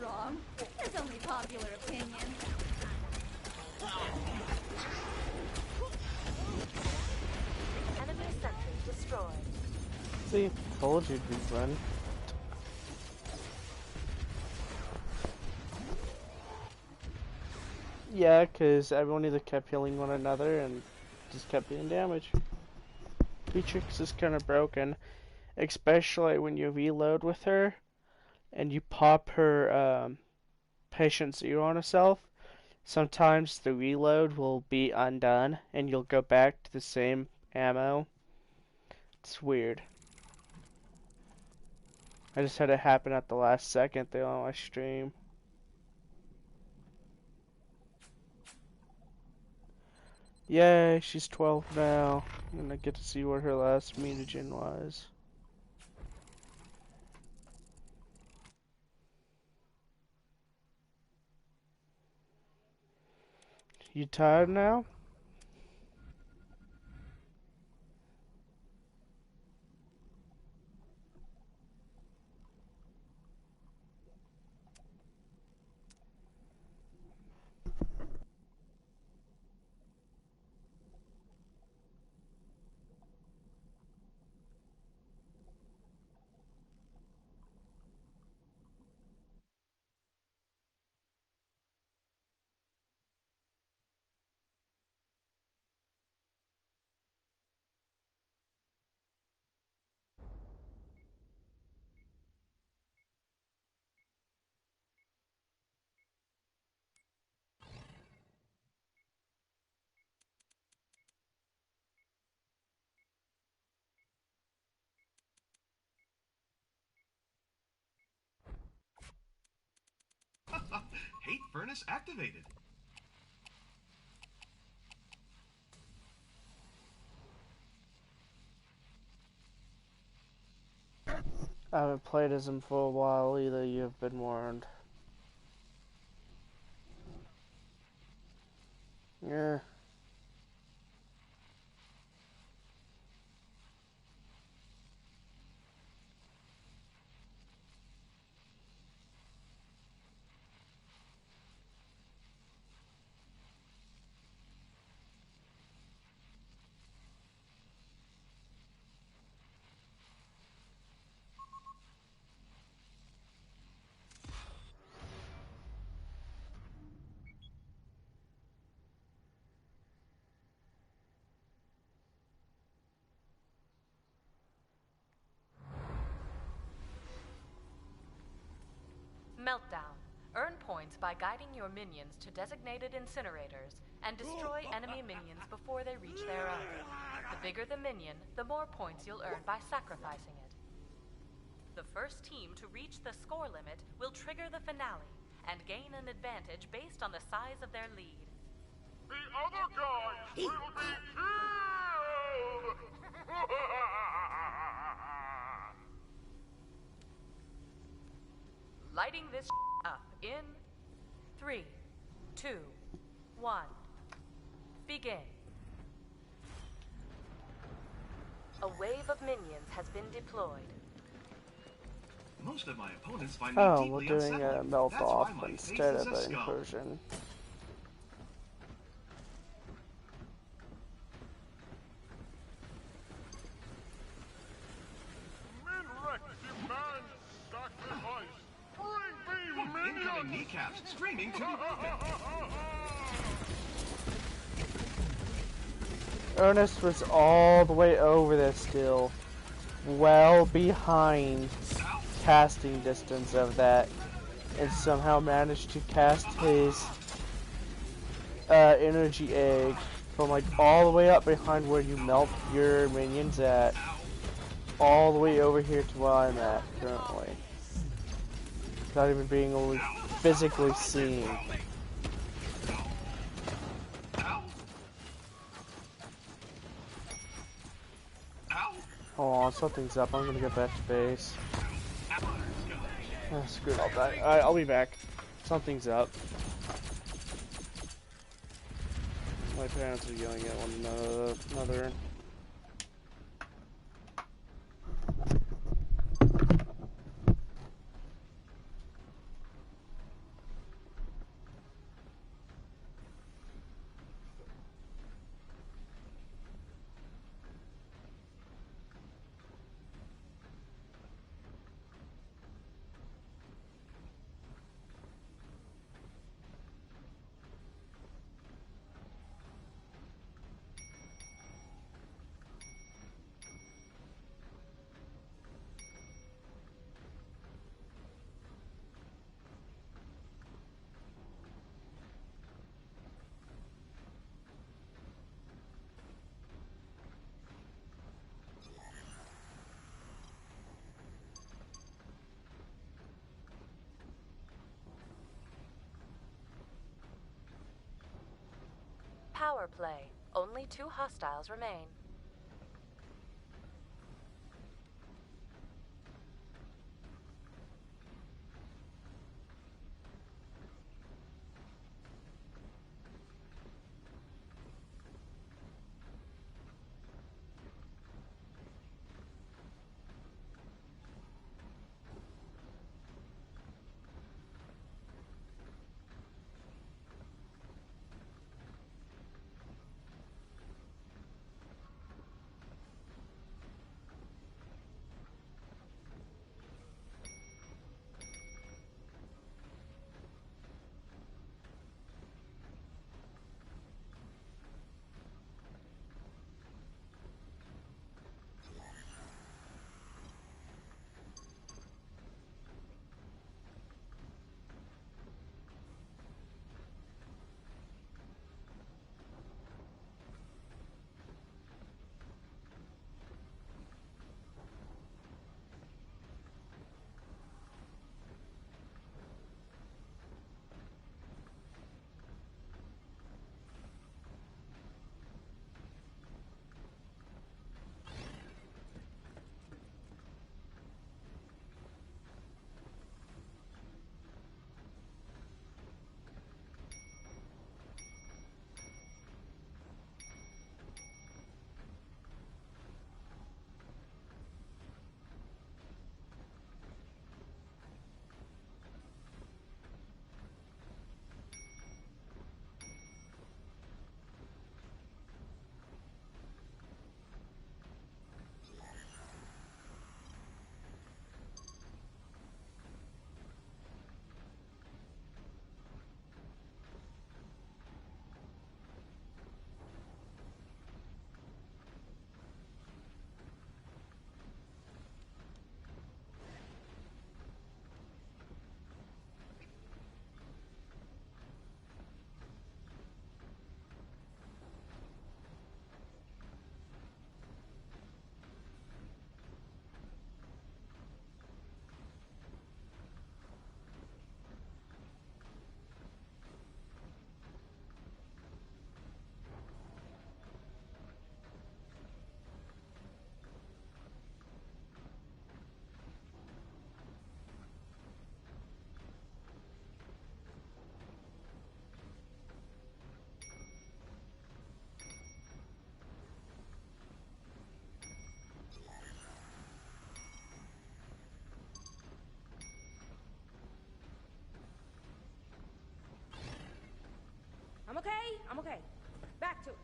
Wrong. That's only popular opinion. Enemy sentry destroyed. See, told you to run. Yeah, because everyone either kept healing one another and just kept doing damage. Beatrix is kind of broken, especially when you reload with her and you pop her patient zero on herself. Sometimes the reload will be undone and you'll go back to the same ammo. It's weird. I just had it happen at the last second though on my stream. Yay, she's 12 now. And I get to see what her last mutagen was. You tired now? Hate furnace activated. I haven't played as him for a while either, you've been warned. Yeah. Meltdown. Earn points by guiding your minions to designated incinerators and destroy enemy minions before they reach their own. The bigger the minion, the more points you'll earn by sacrificing it. The first team to reach the score limit will trigger the finale and gain an advantage based on the size of their lead. The other guys will be killed! Lighting this up in 3, 2, 1. Begin. A wave of minions has been deployed. Most of my opponents find me Oh, we're deeply doing a unsettling. melt That's off why my instead face of is a an skull. incursion. Minrek demands sacrifice! Bring me minions! Incoming kneecaps screaming to be broken. Ernest was all the way over there still, well behind casting distance of that, and somehow managed to cast his energy egg from like all the way up behind where you melt your minions at, all the way over here to where I'm at currently, without even being able to physically seen. Hold on, something's up. I'm gonna get back to base. Ah, screw it, I'll die. Alright, I'll be back. Something's up. My parents are yelling at one another. Power play. Only 2 hostiles remain. I'm okay. Back to it.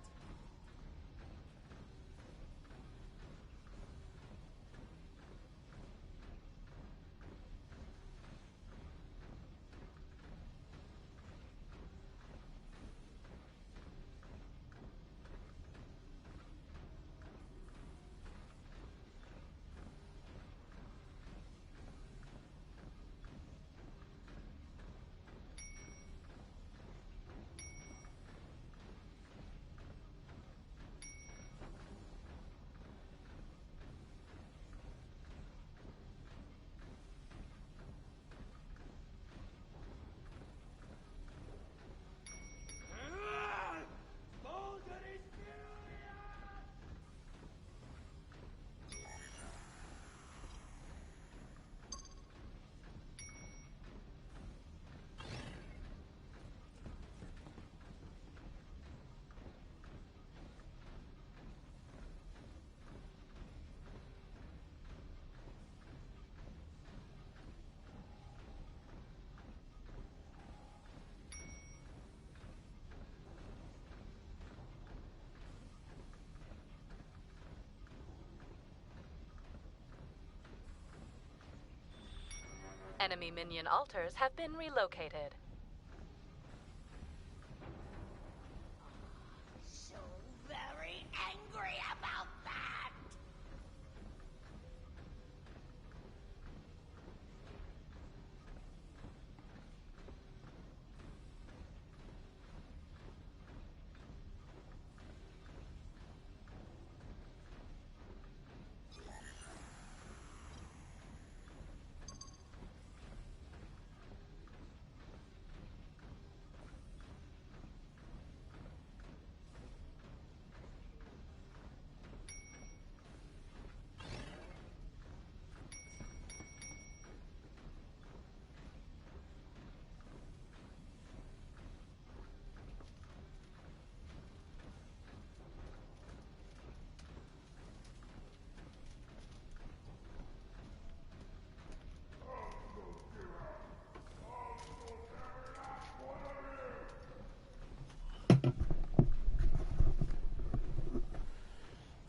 Enemy minion altars have been relocated. So very angry about that!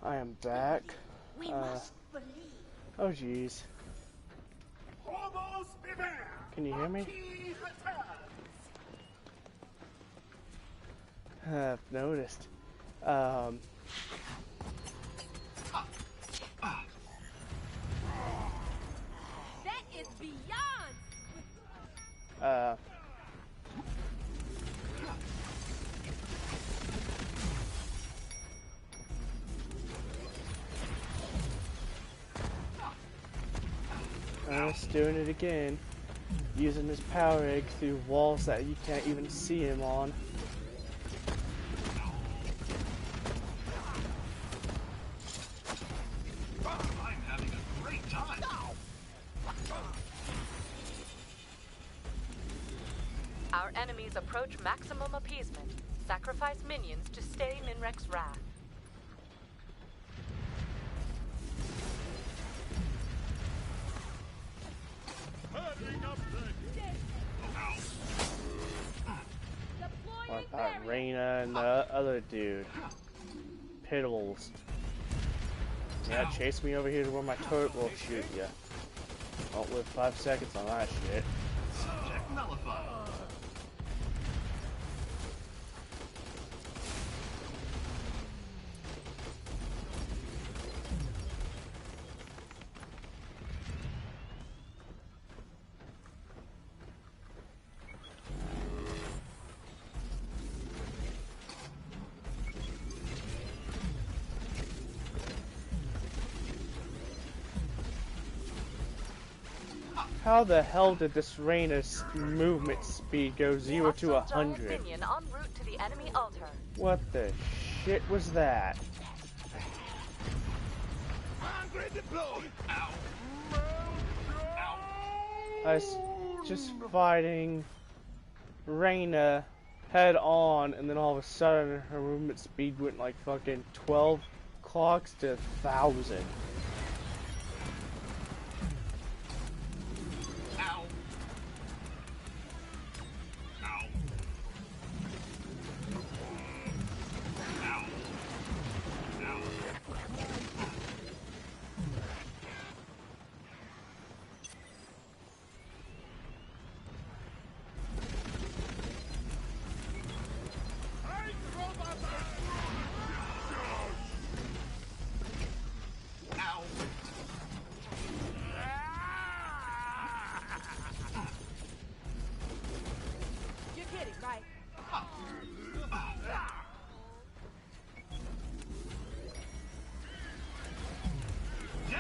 I am back. We must believe. Oh jeez. Can you hear me? I've noticed. That is beyond. Just doing it again. Using his power egg through walls that you can't even see him on. I'm having a great time. Our enemies approach maximum appeasement. Sacrifice minions to stay Minrek's wrath. What about Reyna and the other dude? Piddles. Yeah, chase me over here to where my turret will shoot ya. Won't live 5 seconds on that shit. Subject nullified. How the hell did this Reyna's movement speed go 0 to 100? Minion en route to the enemy altar. What the shit was that? I was just fighting Reyna head on, and then all of a sudden her movement speed went like fucking 12 clocks to 1,000.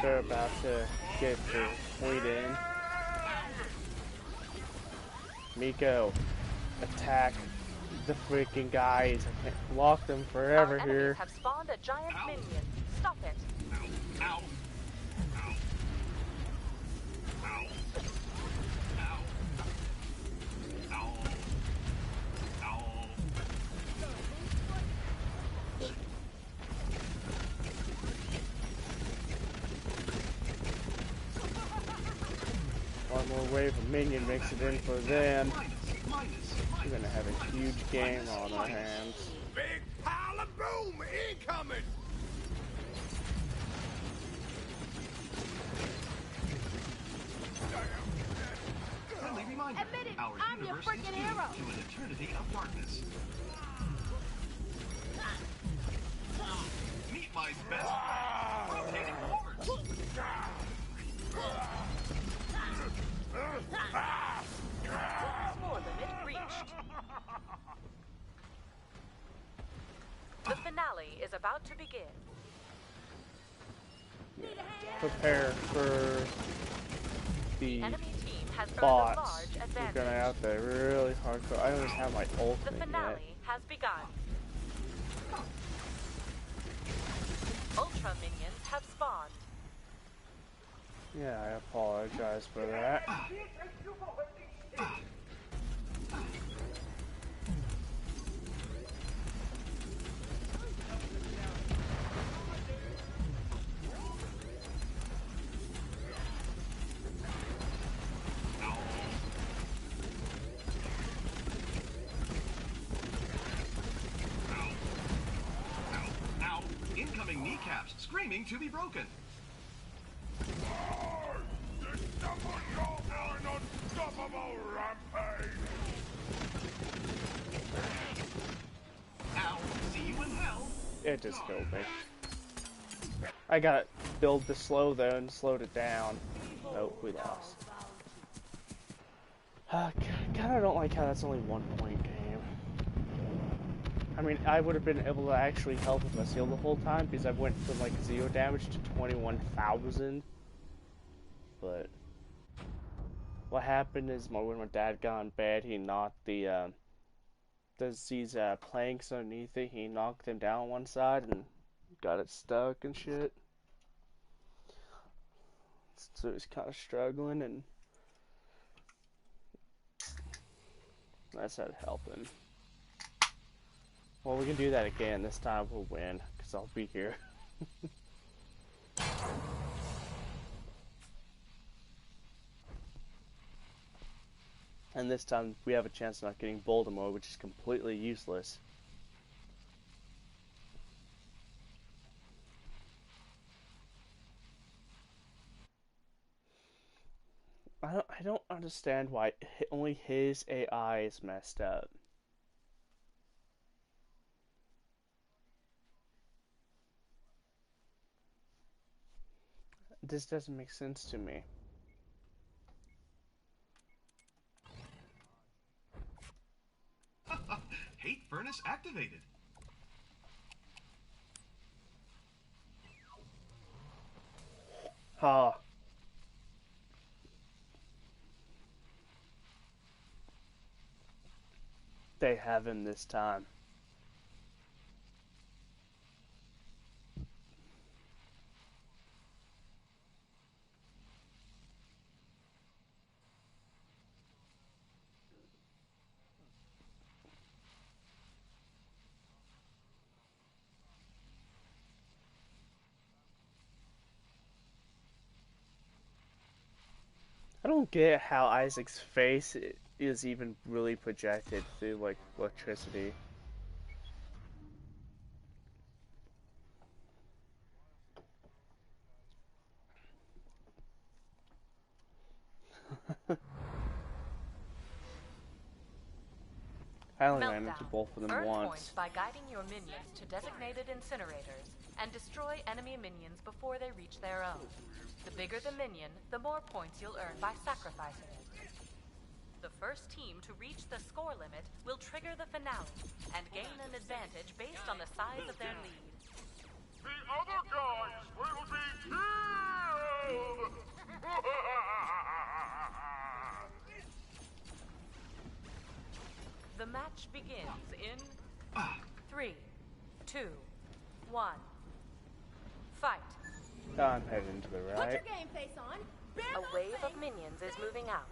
they're about to get their point in. Miko, attack the freaking guys. I can't block them forever Our here. enemies have spawned a giant minion. Stop it. Ow. Ow. Ow. Ow. Ow. Ow. One more wave of minion makes it in for them. We're gonna have a huge game on our hands. Big pile of boom incoming! Friendly reminder, Admit it, our I'm your universe is freaking doomed hero. to an eternity of darkness. Meet my best friend, rotating forwards. Floor limit reached. The finale is about to begin. Prepare for the Enemy team has earned a bots. large We're advantage. gonna have to really hardcore. I don't even have my The ultimate finale yet. has begun. Ultra minions have spawned. Yeah, I apologize for that. Ow. Incoming kneecaps screaming to be broken. Someone go for an unstoppable rampage! Ow. See you in hell. It just killed me. I got build to slow though and slowed it down. Oh, we lost. Kinda don't like how that's only 1 point game. I mean, I would have been able to actually help with my seal the whole time because I went from like 0 damage to 21,000. But what happened is when my dad got in bed, he knocked these planks underneath it. He knocked them down one side and got it stuck and shit. So he's kind of struggling, and that's how to help him. Well, we can do that again. This time we'll win because I'll be here. And this time we have a chance of not getting Battleborn, which is completely useless. I don't understand why only his AI is messed up. This doesn't make sense to me. Hate furnace activated. Ha. They have him this time. I don't get how Isaac's face is even really projected through like electricity. I only ran into both of them Earn once. points by guiding your minions to designated incinerators and destroy enemy minions before they reach their own. The bigger the minion, the more points you'll earn by sacrificing it. The first team to reach the score limit will trigger the finale and gain an advantage based on the size of their lead. The other guys will be killed! The match begins in 3, 2, 1. Fight. I'm heading to the Put right. your game face on. A wave of minions is moving out.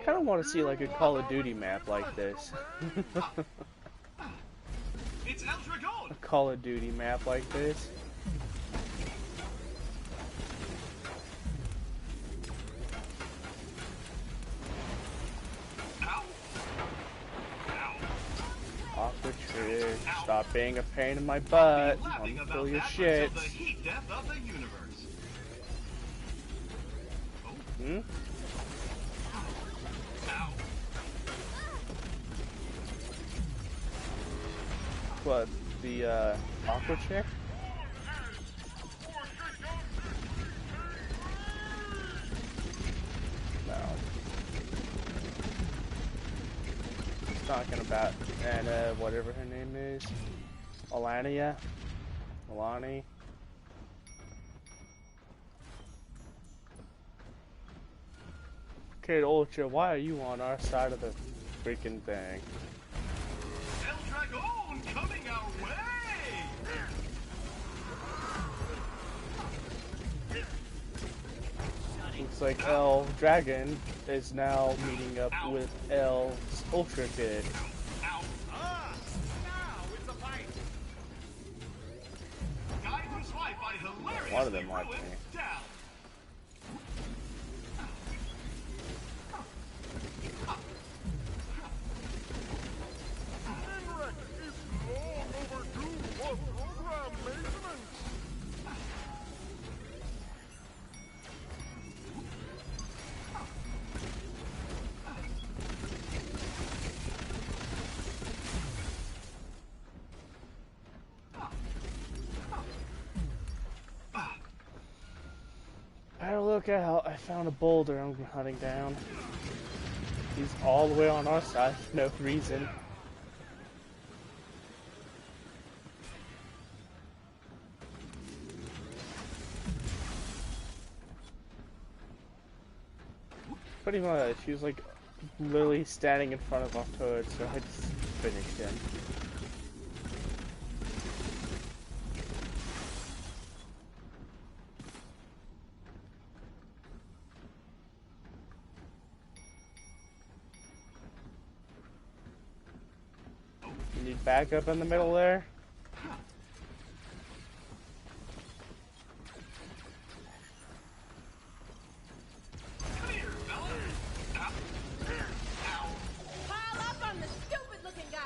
I kind of want to see like a Call of Duty map like this. It's El Dragon! A Call of Duty map like this. Ow! Ow! Awkward trick. Stop being a pain in my butt. Laughing Until about your that shit. until the heat death of the universe. Hmm? Ow! What? The awkward chick? No. Talking about Anna, whatever her name is. Alania? Alani? Kid Ultra, why are you on our side of the freaking thing? El Dragon coming our way! Looks like El Dragon is now meeting up with El Ultra Kid. Ow! Ah! Now it's a fight! Guy whose life I hilariously One of them liked ruined me. down. Better look out, I found a boulder I'm hunting down. He's all the way on our side for no reason. Pretty much, he was like literally standing in front of our turret, so I just finished him. You need backup in the middle there? Come here, fella! Ow! Ow! Pile up on the stupid-looking guy!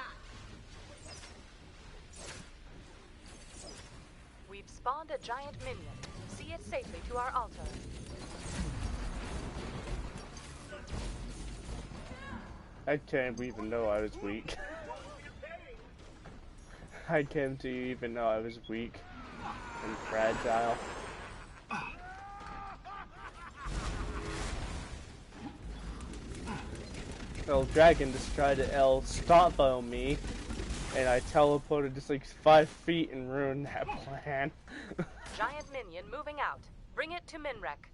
We've spawned a giant minion. See it safely to our altar. I can't even know I was weak. I can't even know I was weak and fragile. El Dragon just tried to stomp me, and I teleported just like 5 feet and ruined that plan. Giant minion moving out. Bring it to Minrek.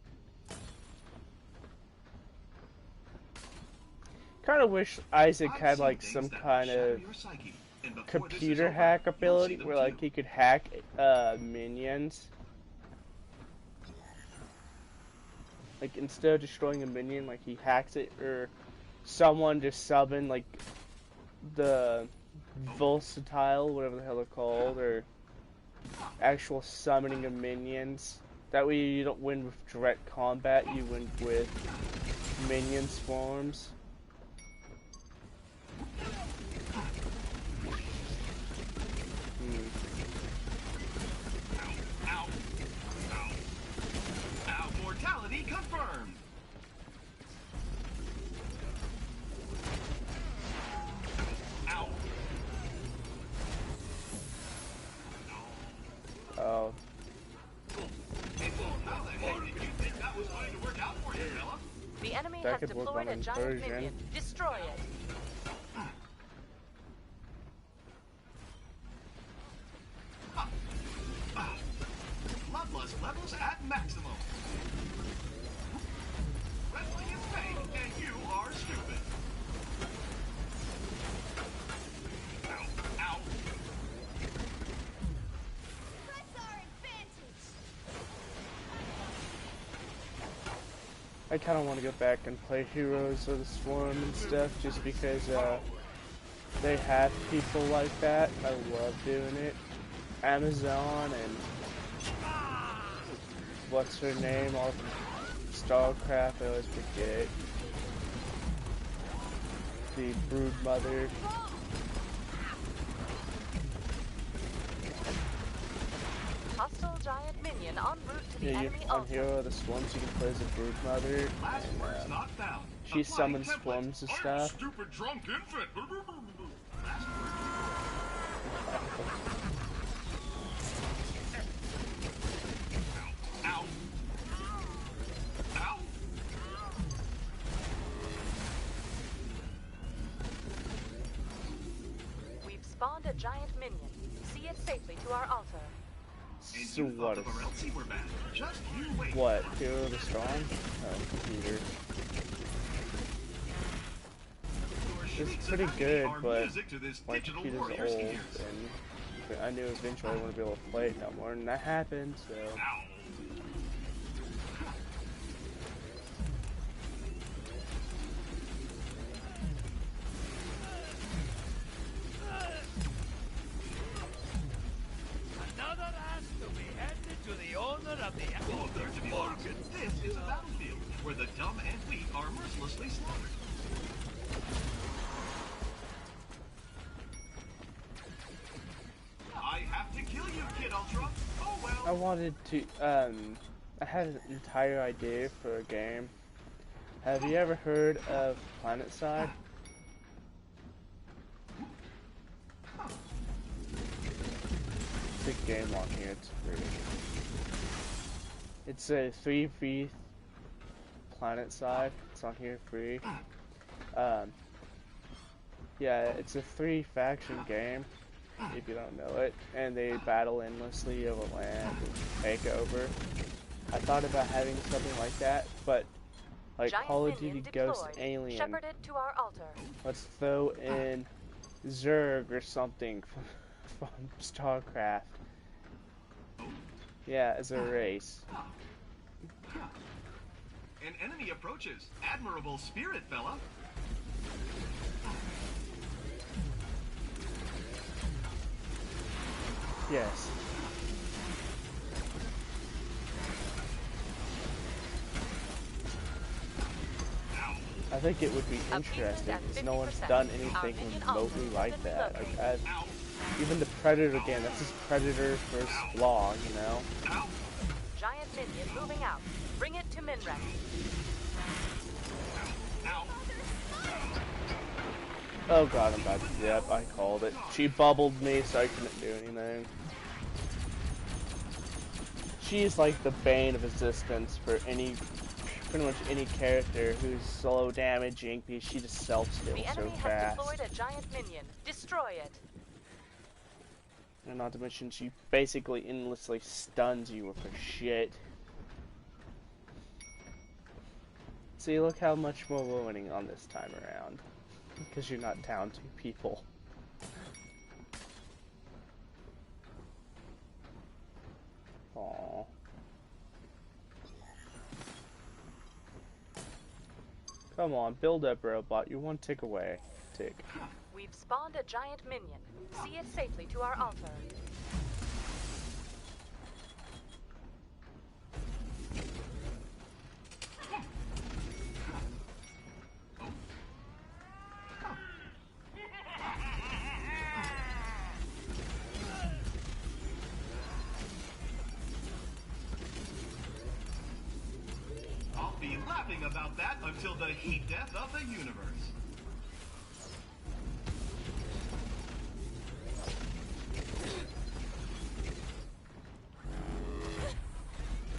Kind of wish Isaac I've had seen like things some that kind shatter of your psyche, and before this is computer over, hack you'll see ability them where too. like he could hack minions. Like instead of destroying a minion, like he hacks it, or someone just summon like the versatile, whatever the hell they're called, or actual summoning of minions. That way you don't win with direct combat, you win with minion swarms. Ow! Ow! Ow! Mortality confirmed! Ow! Oh, enemy that has could work deployed on a giant incursion. minion. Destroy it. Bloodlust levels at maximum. Wrestling is fake, and you are stupid. Ow, ow. Press our advantage. I kind of want to go back and play Heroes of the Swarm and stuff just because they have people like that. I love doing it. Amazon and what's her name? All StarCraft, I always forget. The Brood Mother. Hostile giant minion en route to the Yeah, enemy on altar. Hero of the Swarms, you can play as a Brood Mother. Last And, word's not found. she Applying summons template. swarms and I'm a stuff. stupid drunk infant. Last word. Ow. Ow. We've spawned a giant minion. See it safely to our altar. And So you what thought the is... Varelsi were bad. Just you wait. What? Hero of the Storm? Oh, computer. Your It's shrieks pretty of agony good, are but music to this my digital computer's warrior's old, ears. and I knew eventually I wouldn't be able to play it no more, and that happened, so... Ow. Another ass to be handed to the owner of the Oh, there to be honest, this is a battlefield where the dumb and weak are mercilessly slaughtered. I have to kill you, Kid Ultra. Oh well. I wanted to, I had an entire idea for a game. Have you ever heard of PlanetSide? It's a game on here, it's free. It's a 3v PlanetSide, it's on here free. Yeah, it's a 3-faction game, if you don't know it, and they battle endlessly over land and take over. I thought about having something like that, but like Giant Call of minion Duty Ghost deployed. Alien, Shepherded to our altar. let's throw in Zerg or something from StarCraft. Yeah, as a race. An enemy approaches. Admirable spirit, fella. Yes. I think it would be interesting because no one's done anything remotely like that. Like, even the Predator game, that's just Predator vs. Law, you know? Ow. Giant minion moving out. Bring it to Minrek. Ow. Oh god, I'm about to, yep, I called it. She bubbled me so I couldn't do anything. She's like the bane of existence for pretty much any character who's slow damaging because she just self-steals The so enemy has fast. deployed a giant minion. Destroy it. And not to mention she basically endlessly stuns you with her shit. See, look how much more we're winning on this time around. Because you're not down 2 people. Aww. Come on, build up, robot. You're 1 tick away. Tick. We've spawned a giant minion. See it safely to our altar. I'll be laughing about that until the heat death of the universe.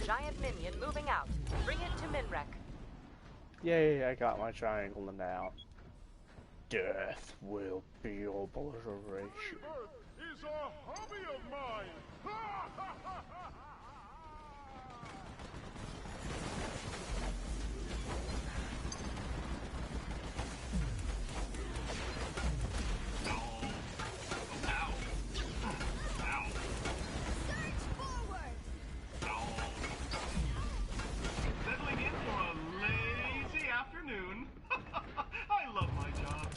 Giant minion moving out. Bring it to Minrek. Yay, I got my triangle now. Death will be obliteration. Is a hobby of mine. Settling in for a lazy afternoon. I love my job.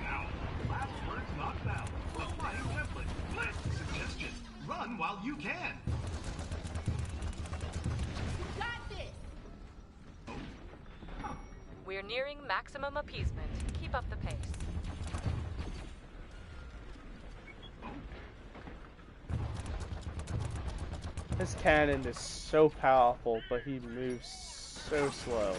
Now, last words not found. Applying template. Flip. Suggestion. Run while you can. Got this! We're nearing maximum appeasement. Keep up the pace. His cannon is so powerful, but he moves so slow.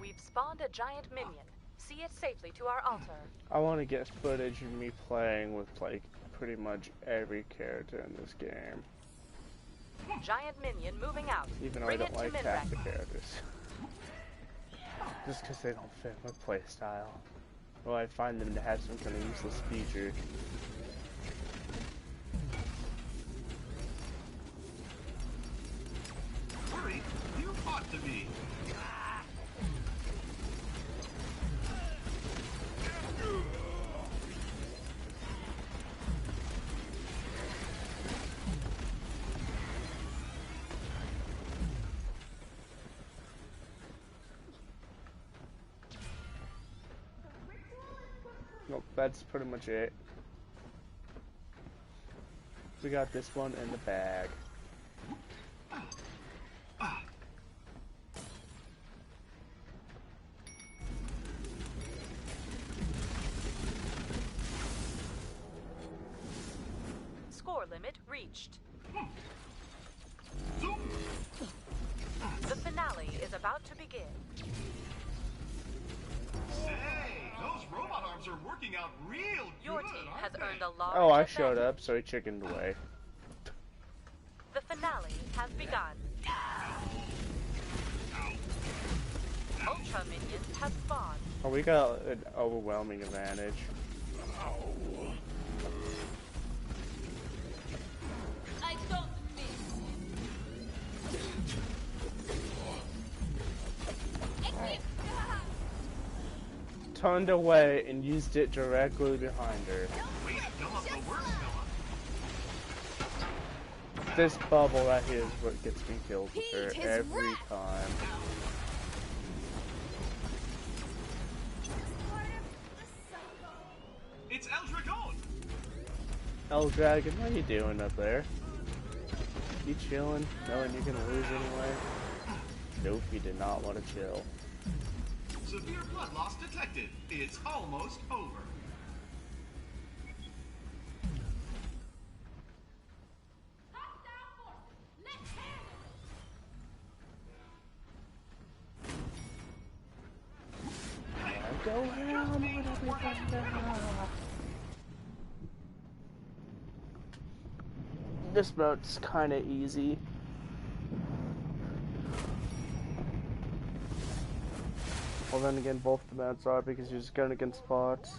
We've spawned a giant minion. See it safely to our altar. I want to get footage of me playing with, like, pretty much every character in this game. Giant minion moving out. Even though I Bring don't it to like half the Minrek. characters. Just because they don't fit my playstyle. Well, I find them to have some kind of useless feature. Hurry. You ought to be. Nope, that's pretty much it. We got this one in the bag. Score limit reached. The finale is about to begin. Say, those robot arms are working out real good. Your team has aren't they? earned a large Oh, I advantage. showed up, so he chickened away. The finale has begun. Ultra minions have spawned. Oh, we got an overwhelming advantage. I don't miss. Equip! Turned away and used it directly behind her. Way to fill up the works, fella. This bubble right here is what gets me killed with her Heed his every wrath. time. It's El Dragon. El Dragon, what are you doing up there? You chilling, knowing you're gonna lose anyway? Nope, you did not want to chill. Severe blood loss detected. It's almost over. Hostile forces! Let's handle it! Go around. This boat's kind of easy. Well, then again, both the mounts are because you're just going against bots.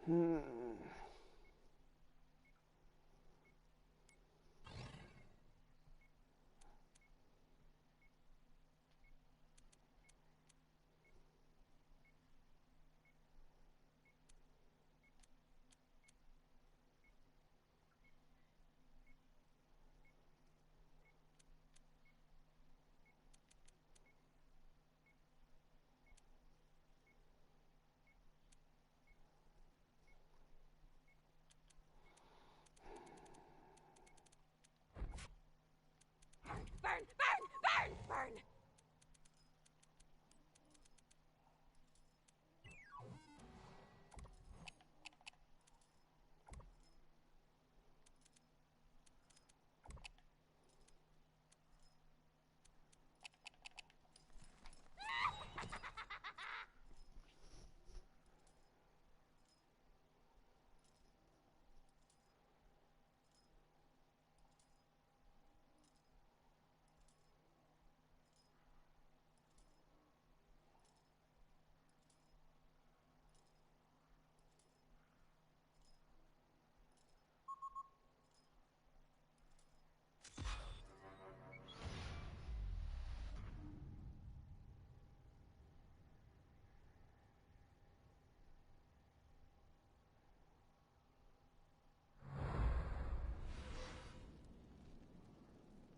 Burn! Burn! Burn! Burn!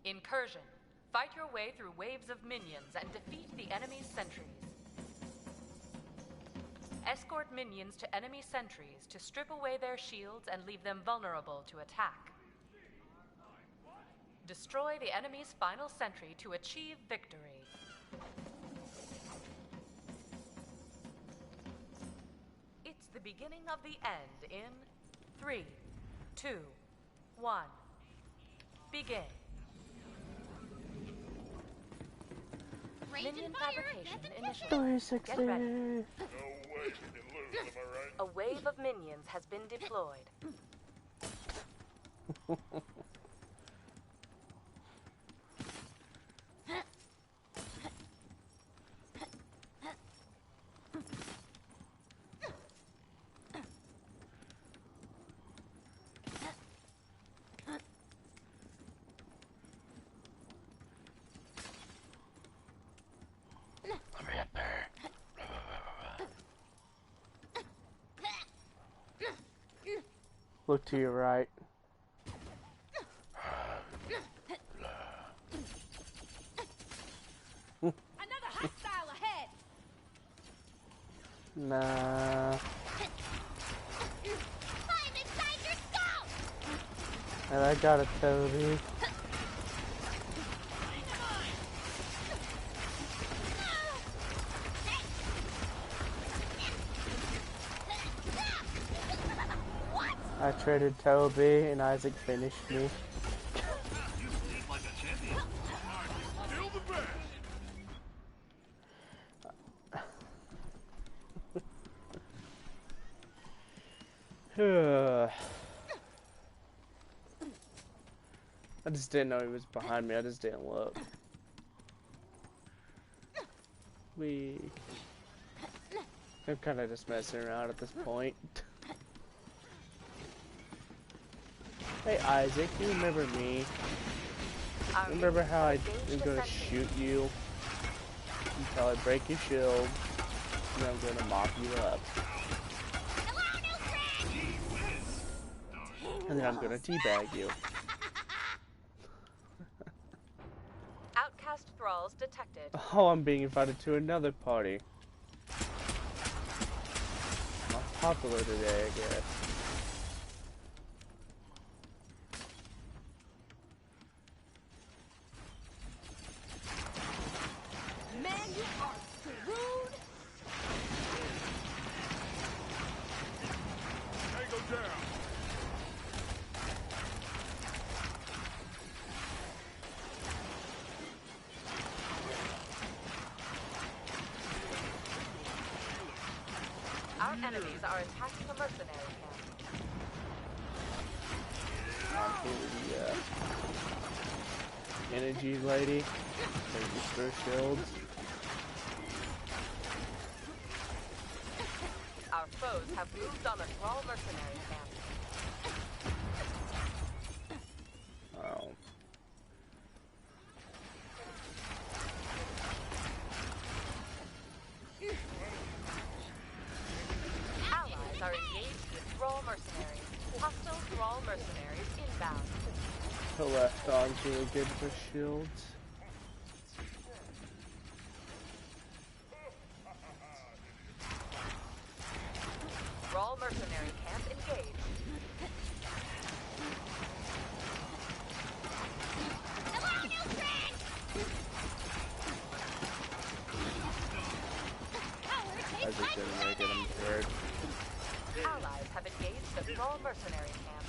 Incursion. Fight your way through waves of minions and defeat the enemy's sentries. Escort minions to enemy sentries to strip away their shields and leave them vulnerable to attack. Destroy the enemy's final sentry to achieve victory. It's the beginning of the end in 3, 2, 1. Begin. Minion fabrication initialized. Get ready. No way we can lose, am I right? A wave of minions has been deployed. Look to your right. Another hostile ahead! Nah. Climb inside your skull! And I got a Toby. I traded Toby and Isaac finished me. You sleep like a champion. Still the best. I just didn't know he was behind me. I just didn't look. I'm kind of just messing around at this point. Hey Isaac, you remember me? Remember how I was gonna shoot you until I break your shield, and I'm gonna mop you up. And then I'm gonna teabag you. Outcast thralls detected. Oh, I'm being invited to another party. Not popular today, I guess. Man, you are screwed! Tango down. Our enemies are attacking a mercenary camp. The energy lady. Thank you for shields. Our Our foes have moved on a Thrall mercenary camp. Oh. Allies are engaged with Thrall mercenaries. Hostile Thrall mercenaries inbound. The left arm's really good for shields. Thrall mercenary camp engaged. Hello, new friend! I just didn't make it, I'm scared. Allies have engaged the Thrall mercenary camp.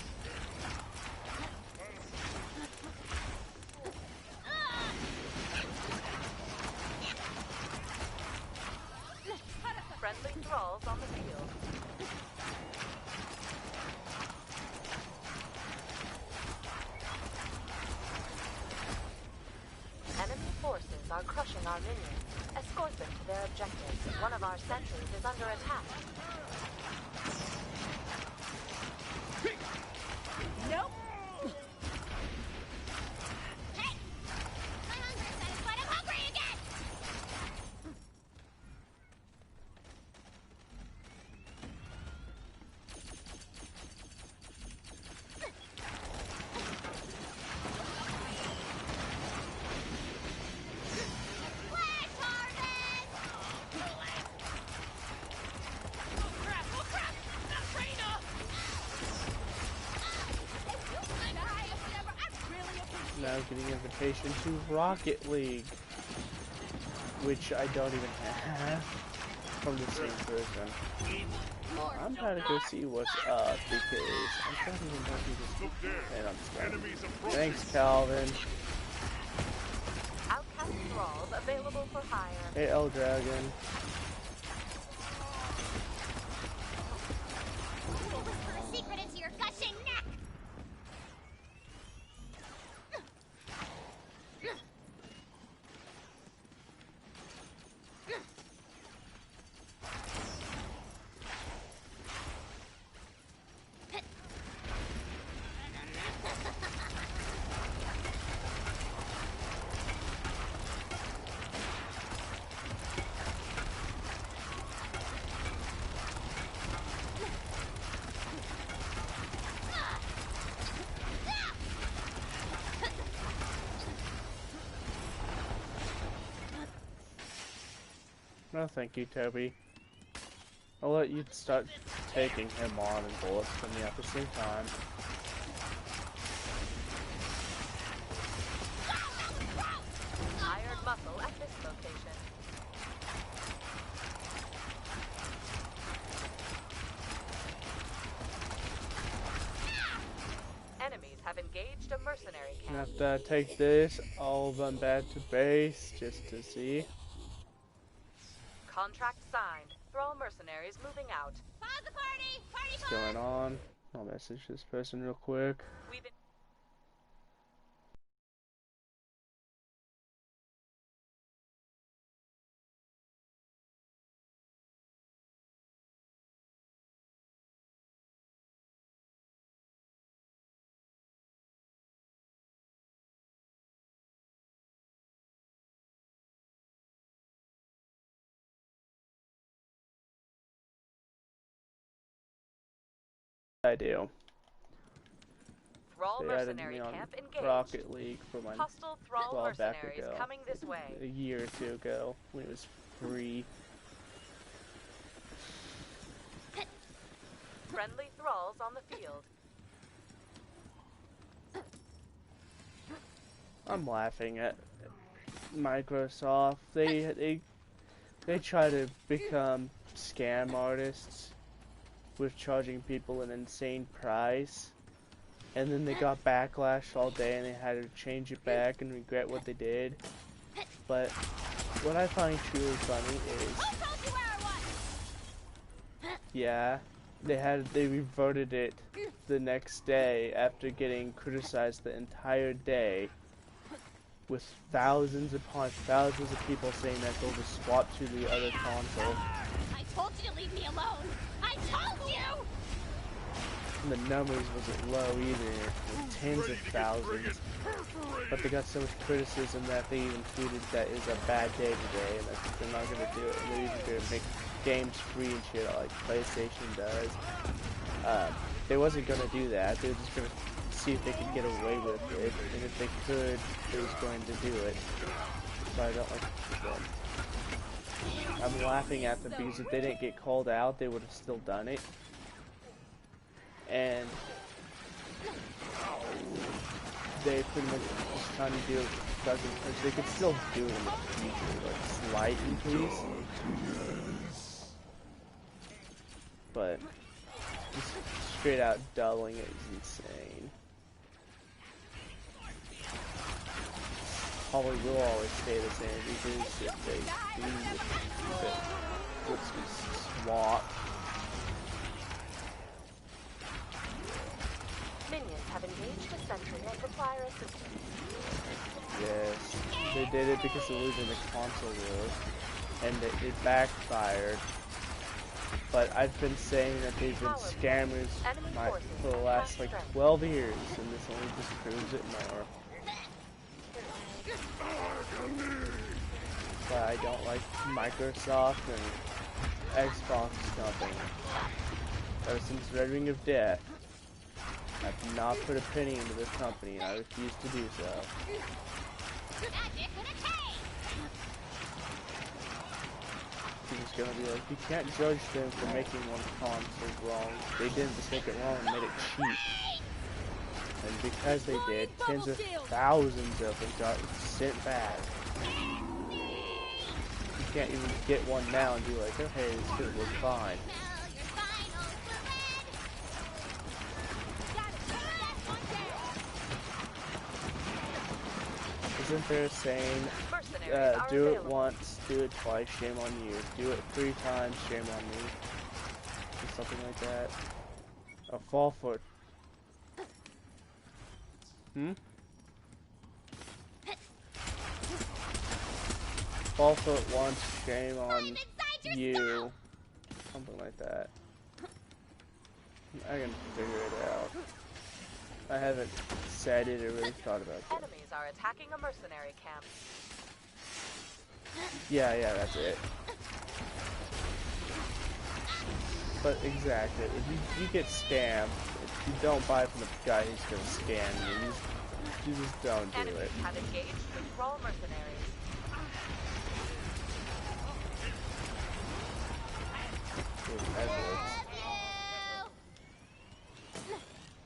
Friendly Thralls on the field. Enemy forces are crushing our minions. Escort them to their objectives. One of our sentries is under attack. Nope. Hey! My hunger is satisfied. I'm hungry again! Flash harvest! Oh crap! Oh crap! Not Reyna! Now getting an invitation to Rocket League, which I don't even have from the same person. I'm about to go see what's up because I don't even know who this Look there. and I'm just going. Enemies approaching. Thanks, Calvin. Outcast Thralls available for hire. Hey, L Dragon. We'll whisper a secret into your gushing neck! No, thank you, Toby. I'll let you start taking him on and bullets from me at the same time. Iron muscle at this location. Enemies have engaged a mercenary And camp. after I take this, I'll run back to base just to see Contract signed. Thrall mercenaries moving out. Pause the party! Party what's pause! going on. I'll message this person real quick. We've been I do. Thrall They added mercenary me on camp engaged. Rocket League for my Hostile Thrall well back mercenaries ago, coming this way. a year or two ago when it was free. Friendly Thralls on the field. I'm laughing at Microsoft. They try to become scam artists with charging people an insane price, and then they got backlash all day and they had to change it back and regret what they did. But what I find truly funny is, Who told you where I was? yeah, they reverted it the next day after getting criticized the entire day, with thousands upon thousands of people saying that they'll just swap to the other console. I told you to leave me alone! I I told you! And the numbers wasn't low either, with tens of thousands. But they got so much criticism that they even tweeted that is a bad day today, and that they're not gonna do it. And they're even gonna make games free and shit like PlayStation does. They wasn't gonna do that. They were just gonna see if they could get away with it, and if they could, they was going to do it. So I don't like them. I'm laughing at them because if they didn't get called out, they would have still done it. And they pretty much just trying to do it doesn't they could still do it in the future, like slight increase. But just straight out doubling it is insane. Probably will always stay the same because if they do let's swap. Minions have engaged a sentry and require assistance. Yes, they did it because of losing the console war, and it backfired. But I've been saying that they've been scammers for the last like 12 years, and this only just proves it more. But I don't like Microsoft and Xbox company. Ever since Red Ring of Death, I've not put a penny into this company, and I refuse to do so. People's gonna be like, you can't judge them for making one console wrong. They didn't just make it wrong and made it cheap. And because they did, tens of thousands of them got sent back. You can't even get one now and be like, oh hey, this could work fine. Isn't there a saying, do it once, do it twice, shame on you. Do it 3 times, shame on me. Or something like that. A fall foot. Fall foot once, shame on you. Something like that. I can figure it out. I haven't said it or really thought about it. Enemies are attacking a mercenary camp. Yeah, that's it. But exactly, if you get scammed, if you don't buy from the guy who's gonna scam you, you just don't do Enemies it. have engaged with Thrall mercenaries.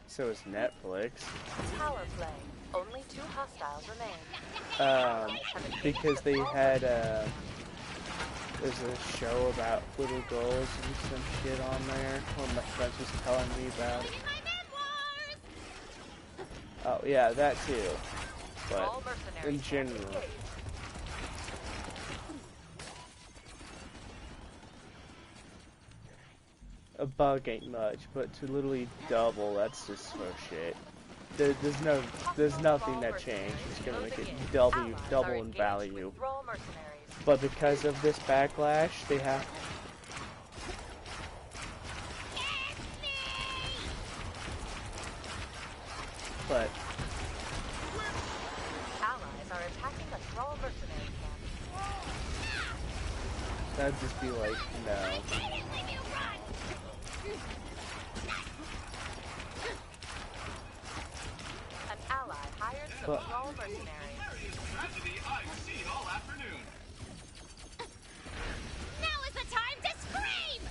So is Netflix. Power play. Only 2 hostiles remain. Because they had there's a show about little girls and some shit on there. One of my friends was telling me about it. Oh yeah, that too. But in general. A bug ain't much, but to literally double, that's just for shit. There's nothing that changed. It's gonna make it double in value. But because of this backlash, they have. But allies are attacking a Thrall mercenary camp. that'd just be like, no. An ally hired some Thrall mercenaries. Tragedy I've seen all afternoon. Now is the time to scream!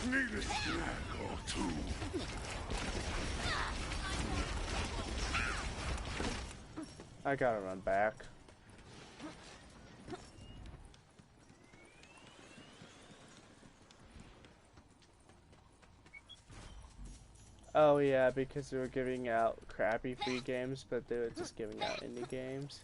Need a snack or two. I gotta run back. Oh yeah, because they were giving out crappy free games, but they were just giving out indie games.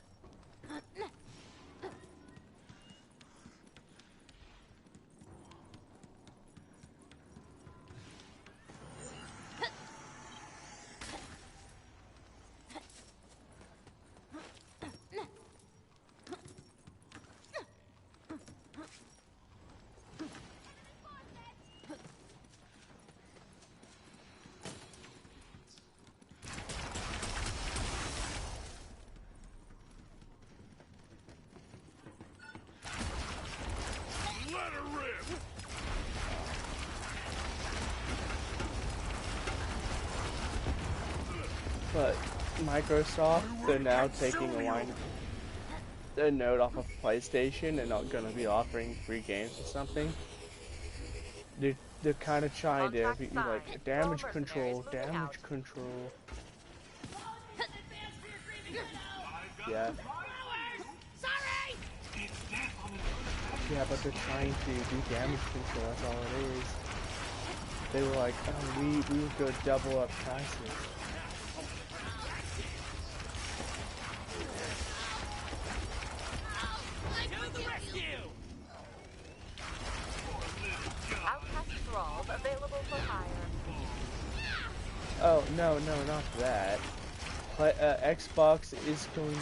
but Microsoft, they're now taking a note off of PlayStation and not going to be offering free games or something. They're kind of trying to be like damage control. Yeah. Yeah, but they're trying to do damage control. That's all it is. They were like, oh, we would go double up prices. Available for hire. Oh, no, not that. Xbox is going...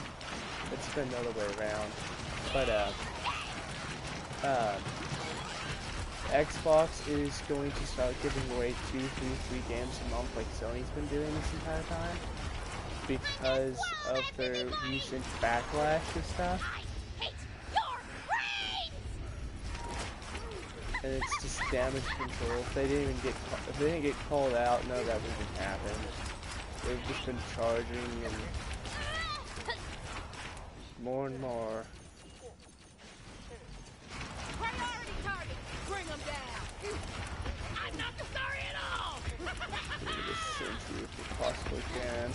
It's been the other way around. But, Xbox is going to start giving away 2, 3, 3 games a month like Sony's been doing this entire time. Because of their recent backlash and stuff. And it's just damage control. If they didn't get called out, no, that wouldn't happen. They've just been charging and more and more. Priority target, bring them down. I'm not sorry at all. Get this sentry if we possibly can.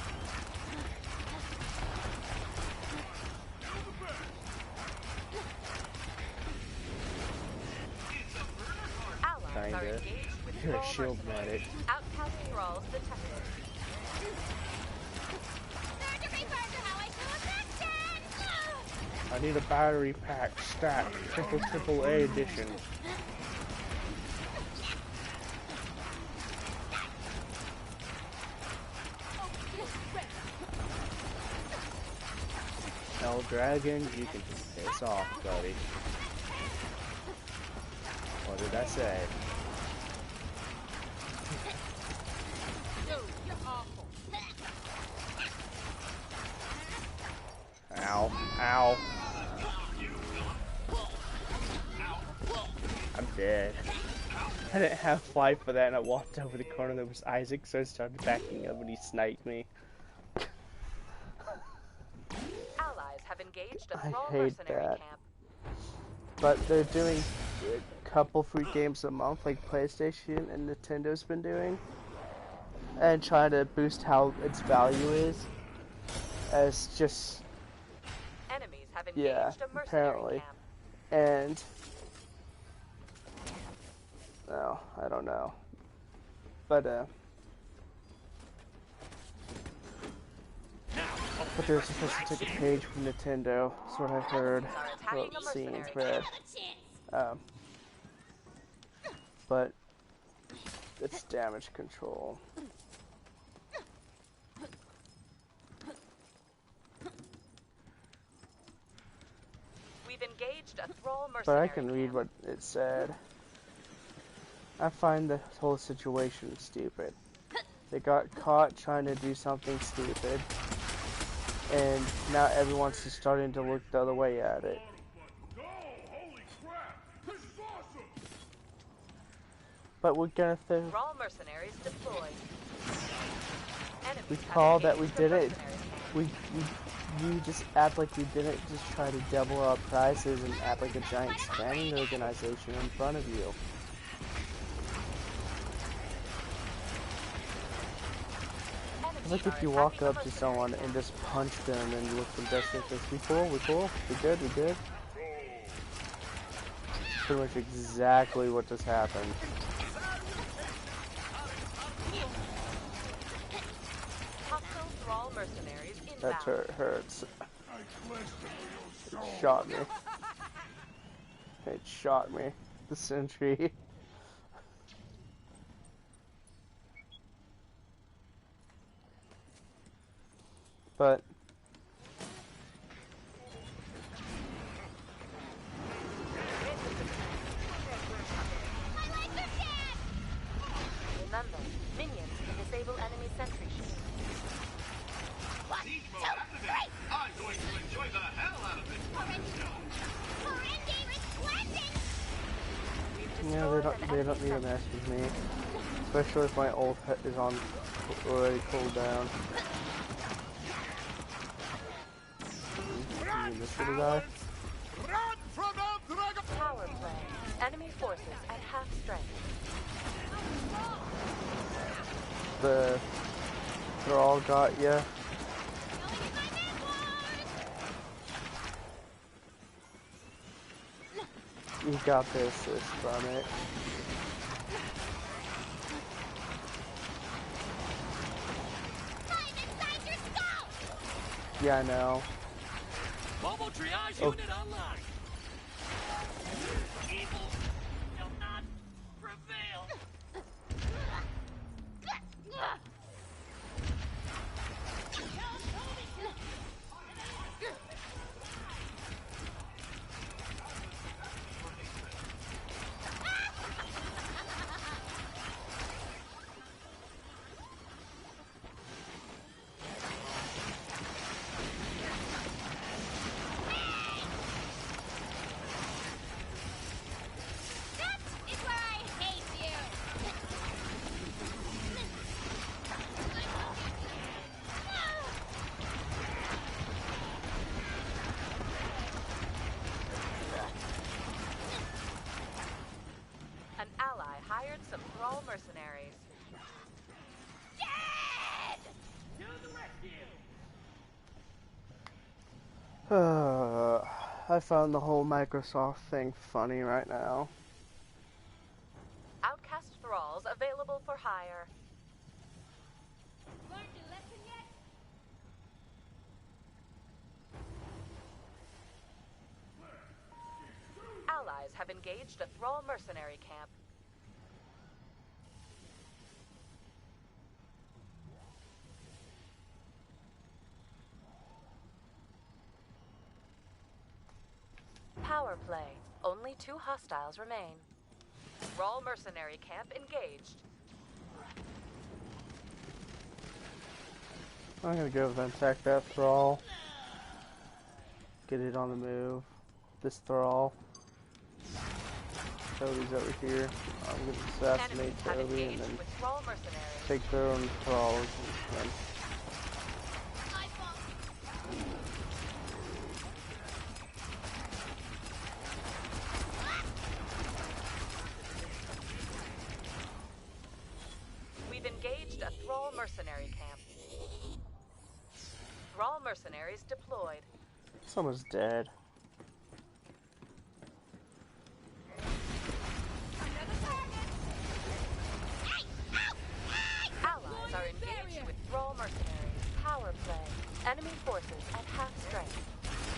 Kinda. You're a shield medic. Outcast thralls detected. I need a battery pack stack, triple A edition. Hell Dragon, you can piss off, buddy. What did I say? Ow, ow. I'm dead. I didn't have flight for that and I walked over the corner, there was Isaac, so I started backing up and he sniped me. Allies have engaged a I thrall hate mercenary that. camp. But they're doing a couple free games a month like PlayStation and Nintendo's been doing. And trying to boost how its value is. As just... Enemies have engaged a mercenary apparently. camp. And... no, I don't know. But they're supposed to take a page from Nintendo. That's what I've heard. Well, seen, read. But it's damage control. We've engaged a thrall mercenary But I can camp. read what it said. I find the whole situation stupid. They got caught trying to do something stupid. And now everyone's just starting to look the other way at it. But we're gonna think Thrall mercenaries deployed. Enemies we have call that we engaged did a it. mercenary camp. You just act like we didn't just try to double our prices and act like a giant spamming organization in front of you. It's like if you walk up to someone and just punch them and you look them best interest. We cool? We cool? We good? We good? Pretty much exactly what just happened. Hostile thrall mercenaries That inbound. hurts. It shot me. It shot me. The sentry. But Remember, minions can disable enemy sentry shields. Siege mode activated. I'm going to enjoy the hell out of this. yeah, they don't need to mess with me, especially if my ult is on already cooled down. mean this little guy. Run from the dragon! Power play. Enemy forces at half strength. The thrall got ya. You got this from it. Yeah, I know. Mobile triage Oh. unit online. Evil will not prevail. That is where I hate you! An ally hired some thrall mercenaries. Dead! To the rescue. I found the whole Microsoft thing funny right now. Outcast thralls available for hire. Learned a lesson yet? Allies have engaged a thrall mercenary camp. Power play. Only 2 hostiles remain. Thrall mercenary camp engaged. I'm gonna go and attack that thrall. Get it on the move. This thrall. Toby's over here. I'm gonna assassinate Enemies have Toby and engaged then with thrall mercenaries. take their own thralls and We've engaged a thrall mercenary camp. Thrall mercenaries deployed. someone's dead. Allies are engaged with thrall mercenaries. Power play. Enemy forces at half strength.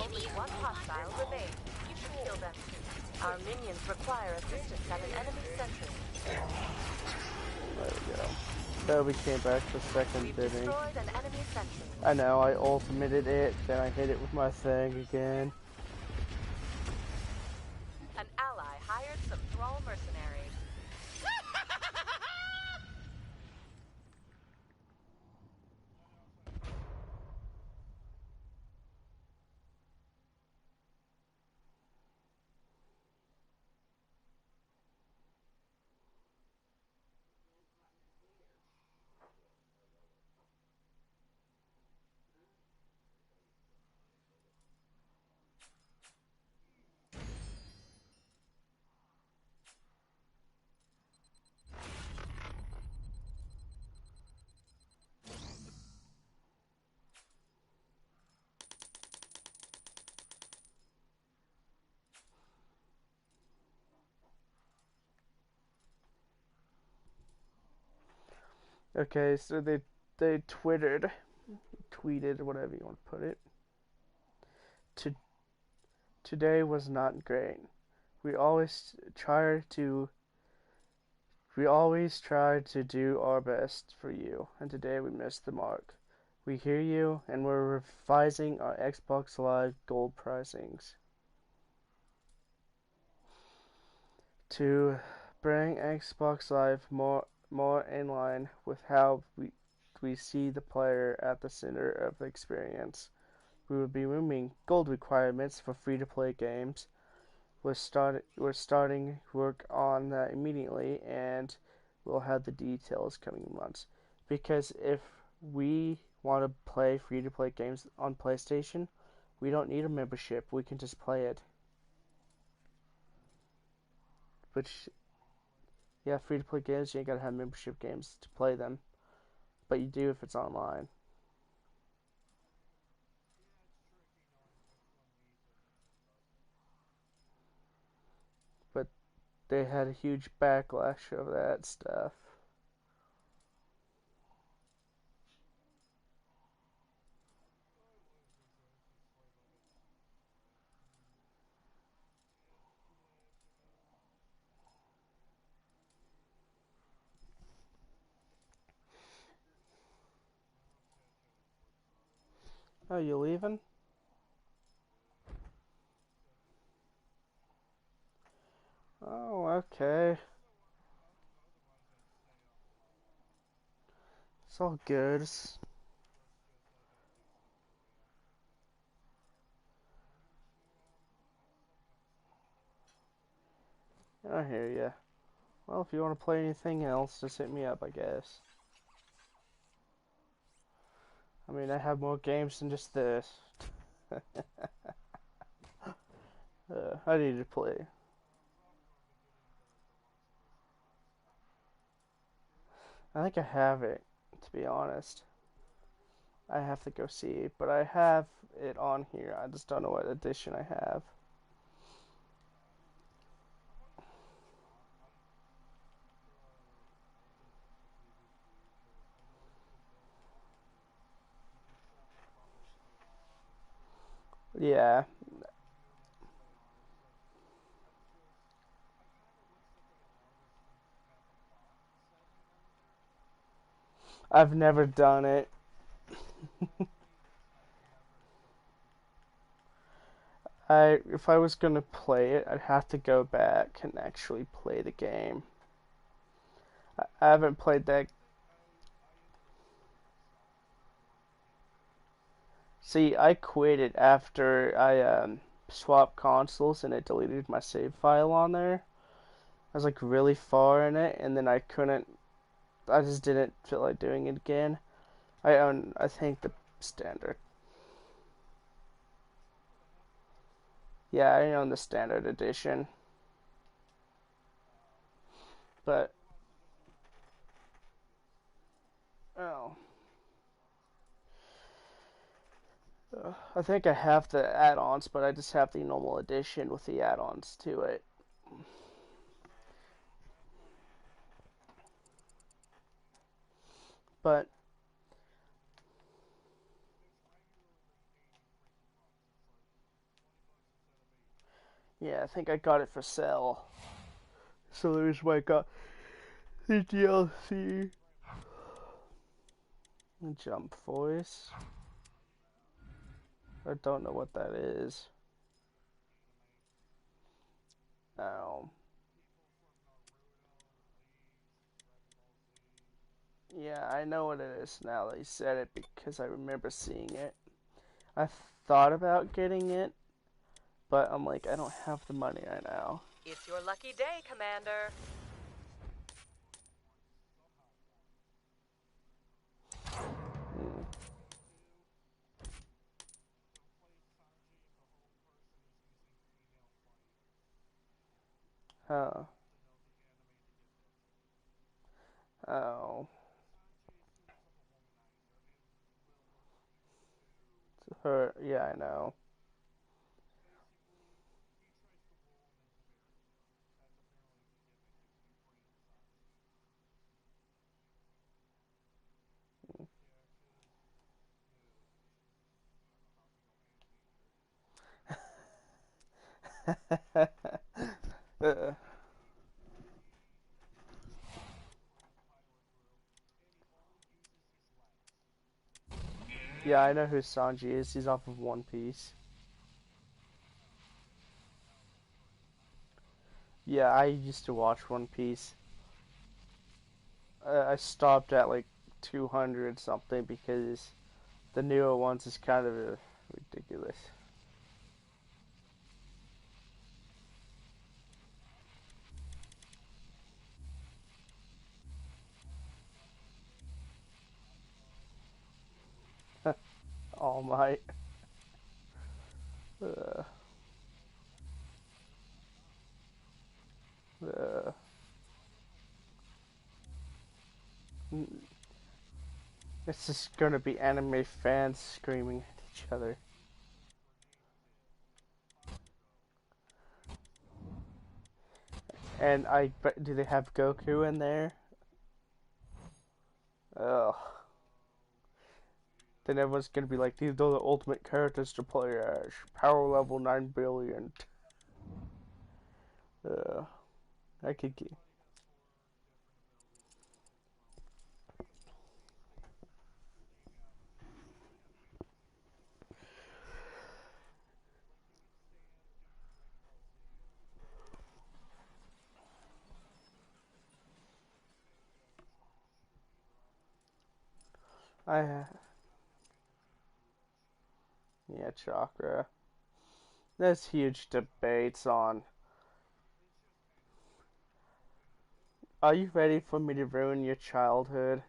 Only 1 hostile remains. You should kill them too. Our minions require assistance at an enemy sentry. There we go. Toby came back for second We've bidding. destroyed an enemy sentry. I know, I ultimated it, then I hit it with my thing again. An ally hired some thrall mercenaries. Okay, so they tweeted, whatever you want to put it. Today was not great. We always try to do our best for you, and today we missed the mark. We hear you, and we're revising our Xbox Live Gold pricings to bring Xbox Live more in line with how we see the player at the center of the experience. We will be removing gold requirements for free-to-play games. We're starting work on that immediately, and we'll have the details coming months. Because if we want to play free-to-play games on PlayStation, We don't need a membership. We can just play it. Which, yeah, free-to-play games, you ain't gotta have membership games to play them. But you do if it's online. But they had a huge backlash of that stuff. Oh, you leaving? Oh, okay. It's all good. I hear ya. Well, if you want to play anything else, just hit me up, I guess. I mean, I have more games than just this. I need to play. I think I have it, to be honest. I have to go see, but I have it on here. I just don't know what edition I have. Yeah. I've never done it. If I was gonna play it, I'd have to go back and actually play the game. I haven't played that. See, I quit it after I swapped consoles and it deleted my save file on there. I was like really far in it, and then I couldn't. I just didn't feel like doing it again. I own, I think, the standard. Yeah, I own the standard edition. But oh, I think I have the add-ons, but I just have the normal edition with the add-ons to it. But yeah, I think I got it for sale. So there's why I got the DLC. Jump voice. I don't know what that is. Oh. Yeah, I know what it is now that you said it because I remember seeing it. I thought about getting it, but I'm like, I don't have the money right now. It's your lucky day, Commander. Hmm. Oh. Oh. Her, yeah, I know. uh, yeah, I know who Sanji is. He's off of One Piece. Yeah, I used to watch One Piece. I stopped at like 200 something because the newer ones is kind of ridiculous. All Might. Uh, uh, it's just gonna be anime fans screaming at each other. And I bet, do they have Goku in there? Ugh. Then everyone's gonna be like, these are the ultimate characters to play as. Power level 9 billion. I could get. I Yeah, chakra. There's huge debates on. Are you ready for me to ruin your childhood?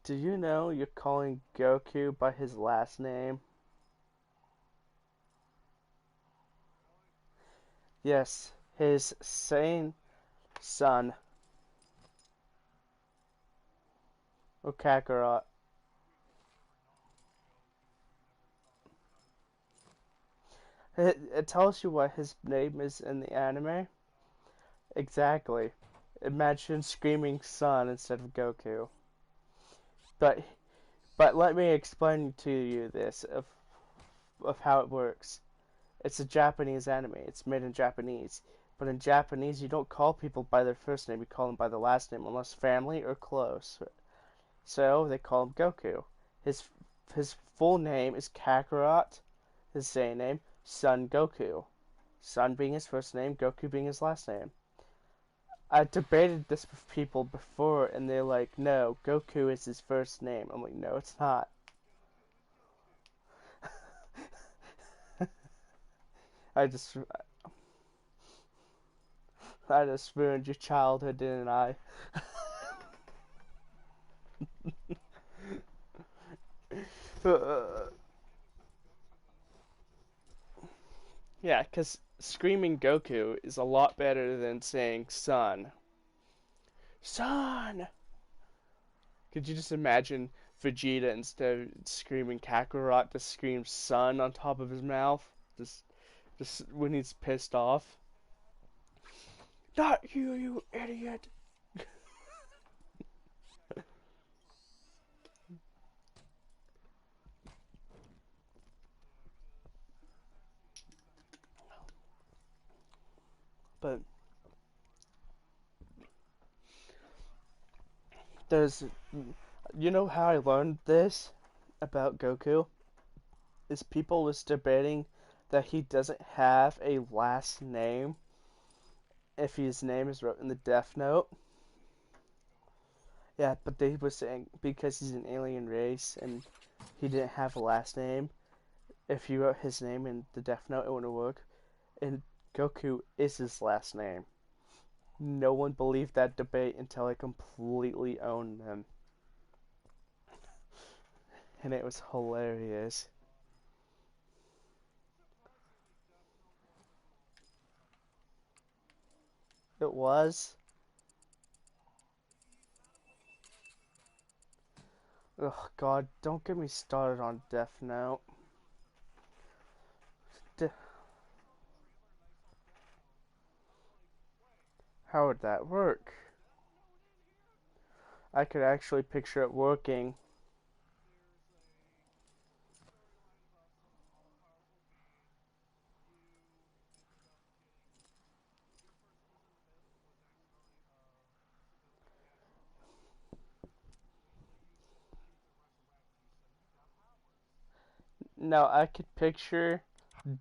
Do you know you're calling Goku by his last name? Yes, his sane son, Kakarot. It tells you what his name is in the anime. Exactly. Imagine screaming son instead of Goku. But but let me explain to you this of how it works. It's a Japanese anime. It's made in Japanese. But in Japanese, you don't call people by their first name. You call them by the last name, unless family or close. So they call him Goku. His his full name is Kakarot. His Saiyan name, Son Goku. Son being his first name, Goku being his last name. I debated this with people before, and they're like, "No, Goku is his first name." I'm like, "No, it's not." I just I just ruined your childhood, didn't I? Yeah, because screaming Goku is a lot better than saying son. Son! Could you just imagine Vegeta, instead of screaming Kakarot, to scream son on top of his mouth? Just when he's pissed off? Not you, you idiot! But there's, you know how I learned this about Goku? Is people was debating that he doesn't have a last name if his name is wrote in the Death Note. Yeah, but they were saying because he's an alien race and he didn't have a last name, if you wrote his name in the Death Note, it wouldn't work. And Goku is his last name. No one believed that debate until I completely owned them. And it was hilarious. It was? Oh god, don't get me started on Death Note. How would that work? I could actually picture it working. No, I could picture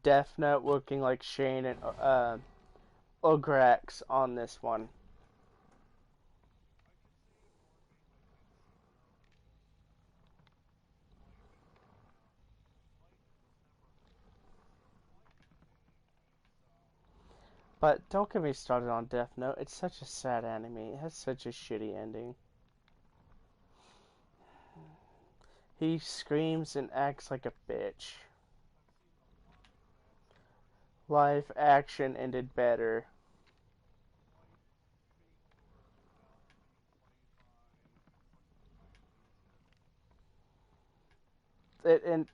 Death Note working like Shane and Ograx on this one. But don't get me started on Death Note. It's such a sad anime. It has such a shitty ending. He screams and acts like a bitch. Live action ended better. And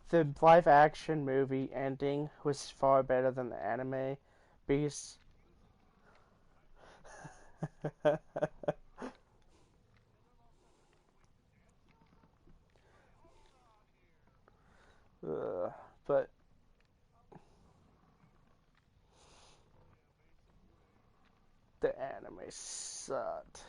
the live action movie ending was far better than the anime because but the anime sucked.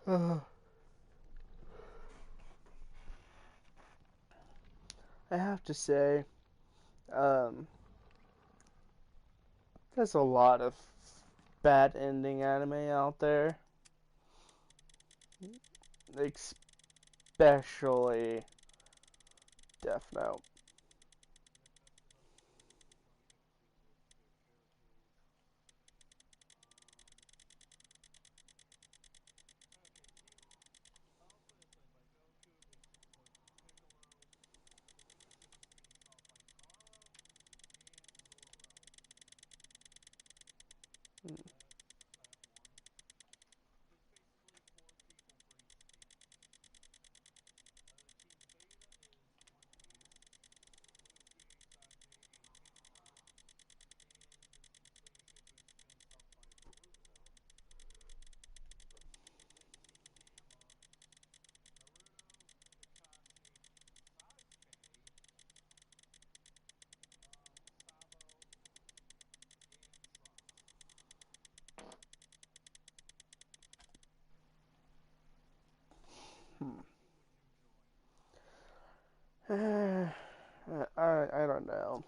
Hmm. I have to say, um, there's a lot of bad ending anime out there, especially Death Note. I don't know.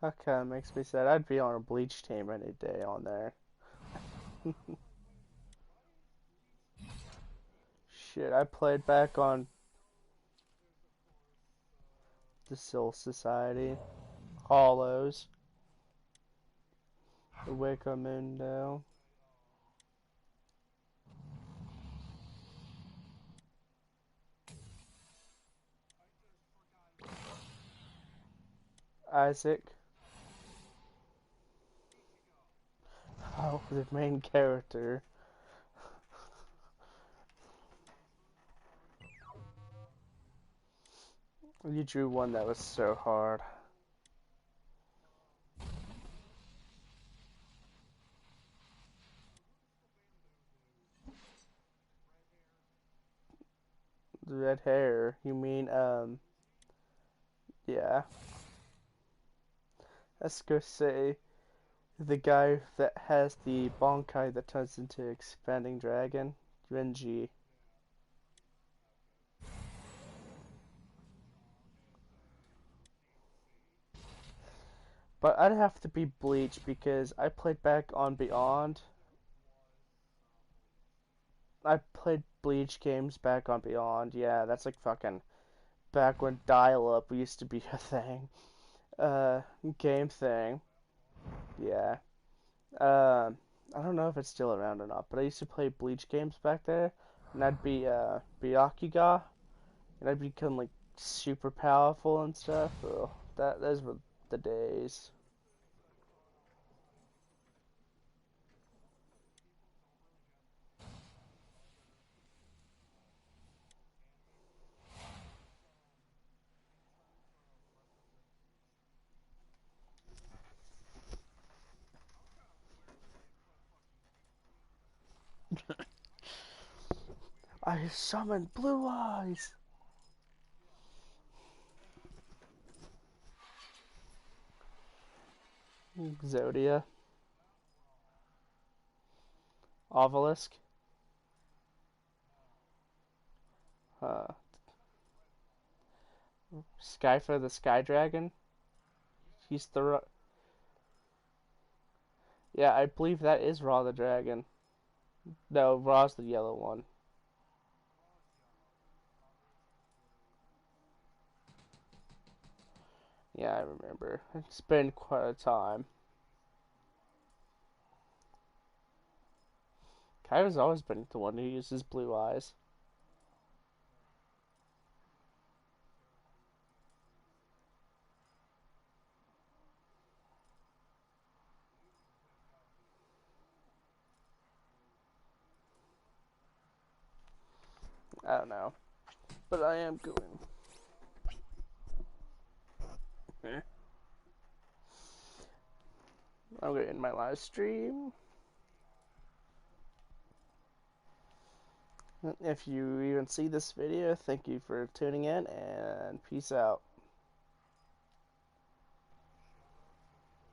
That kind of makes me sad. I'd be on a Bleach team any day on there. Shit, I played back on the Soul Society, Hollows, the Wiccamundo. Isaac. Oh, the main character. You drew one that was so hard. The red hair. You mean, yeah. Let's go say The guy that has the Bonkai that turns into expanding dragon, Renji. But I'd have to be Bleach because I played back on Beyond. I played Bleach games back on Beyond. Yeah, that's like fucking back when dial-up used to be a thing. Game thing. Yeah. I don't know if it's still around or not, but I used to play Bleach games back there, and I'd be Byakuga, and I'd become like super powerful and stuff. Oh, those were the days. I summoned Blue Eyes. Zodia, Obelisk, uh, Skyfa the Sky Dragon. He's the yeah, I believe that is Raw the Dragon. No, Raw's the yellow one. Yeah, I remember. It's been quite a time. Kaiba's always been the one who uses blue eyes. I don't know. But I am going. I'm going to end my live stream. If you even see this video, thank you for tuning in, and peace out.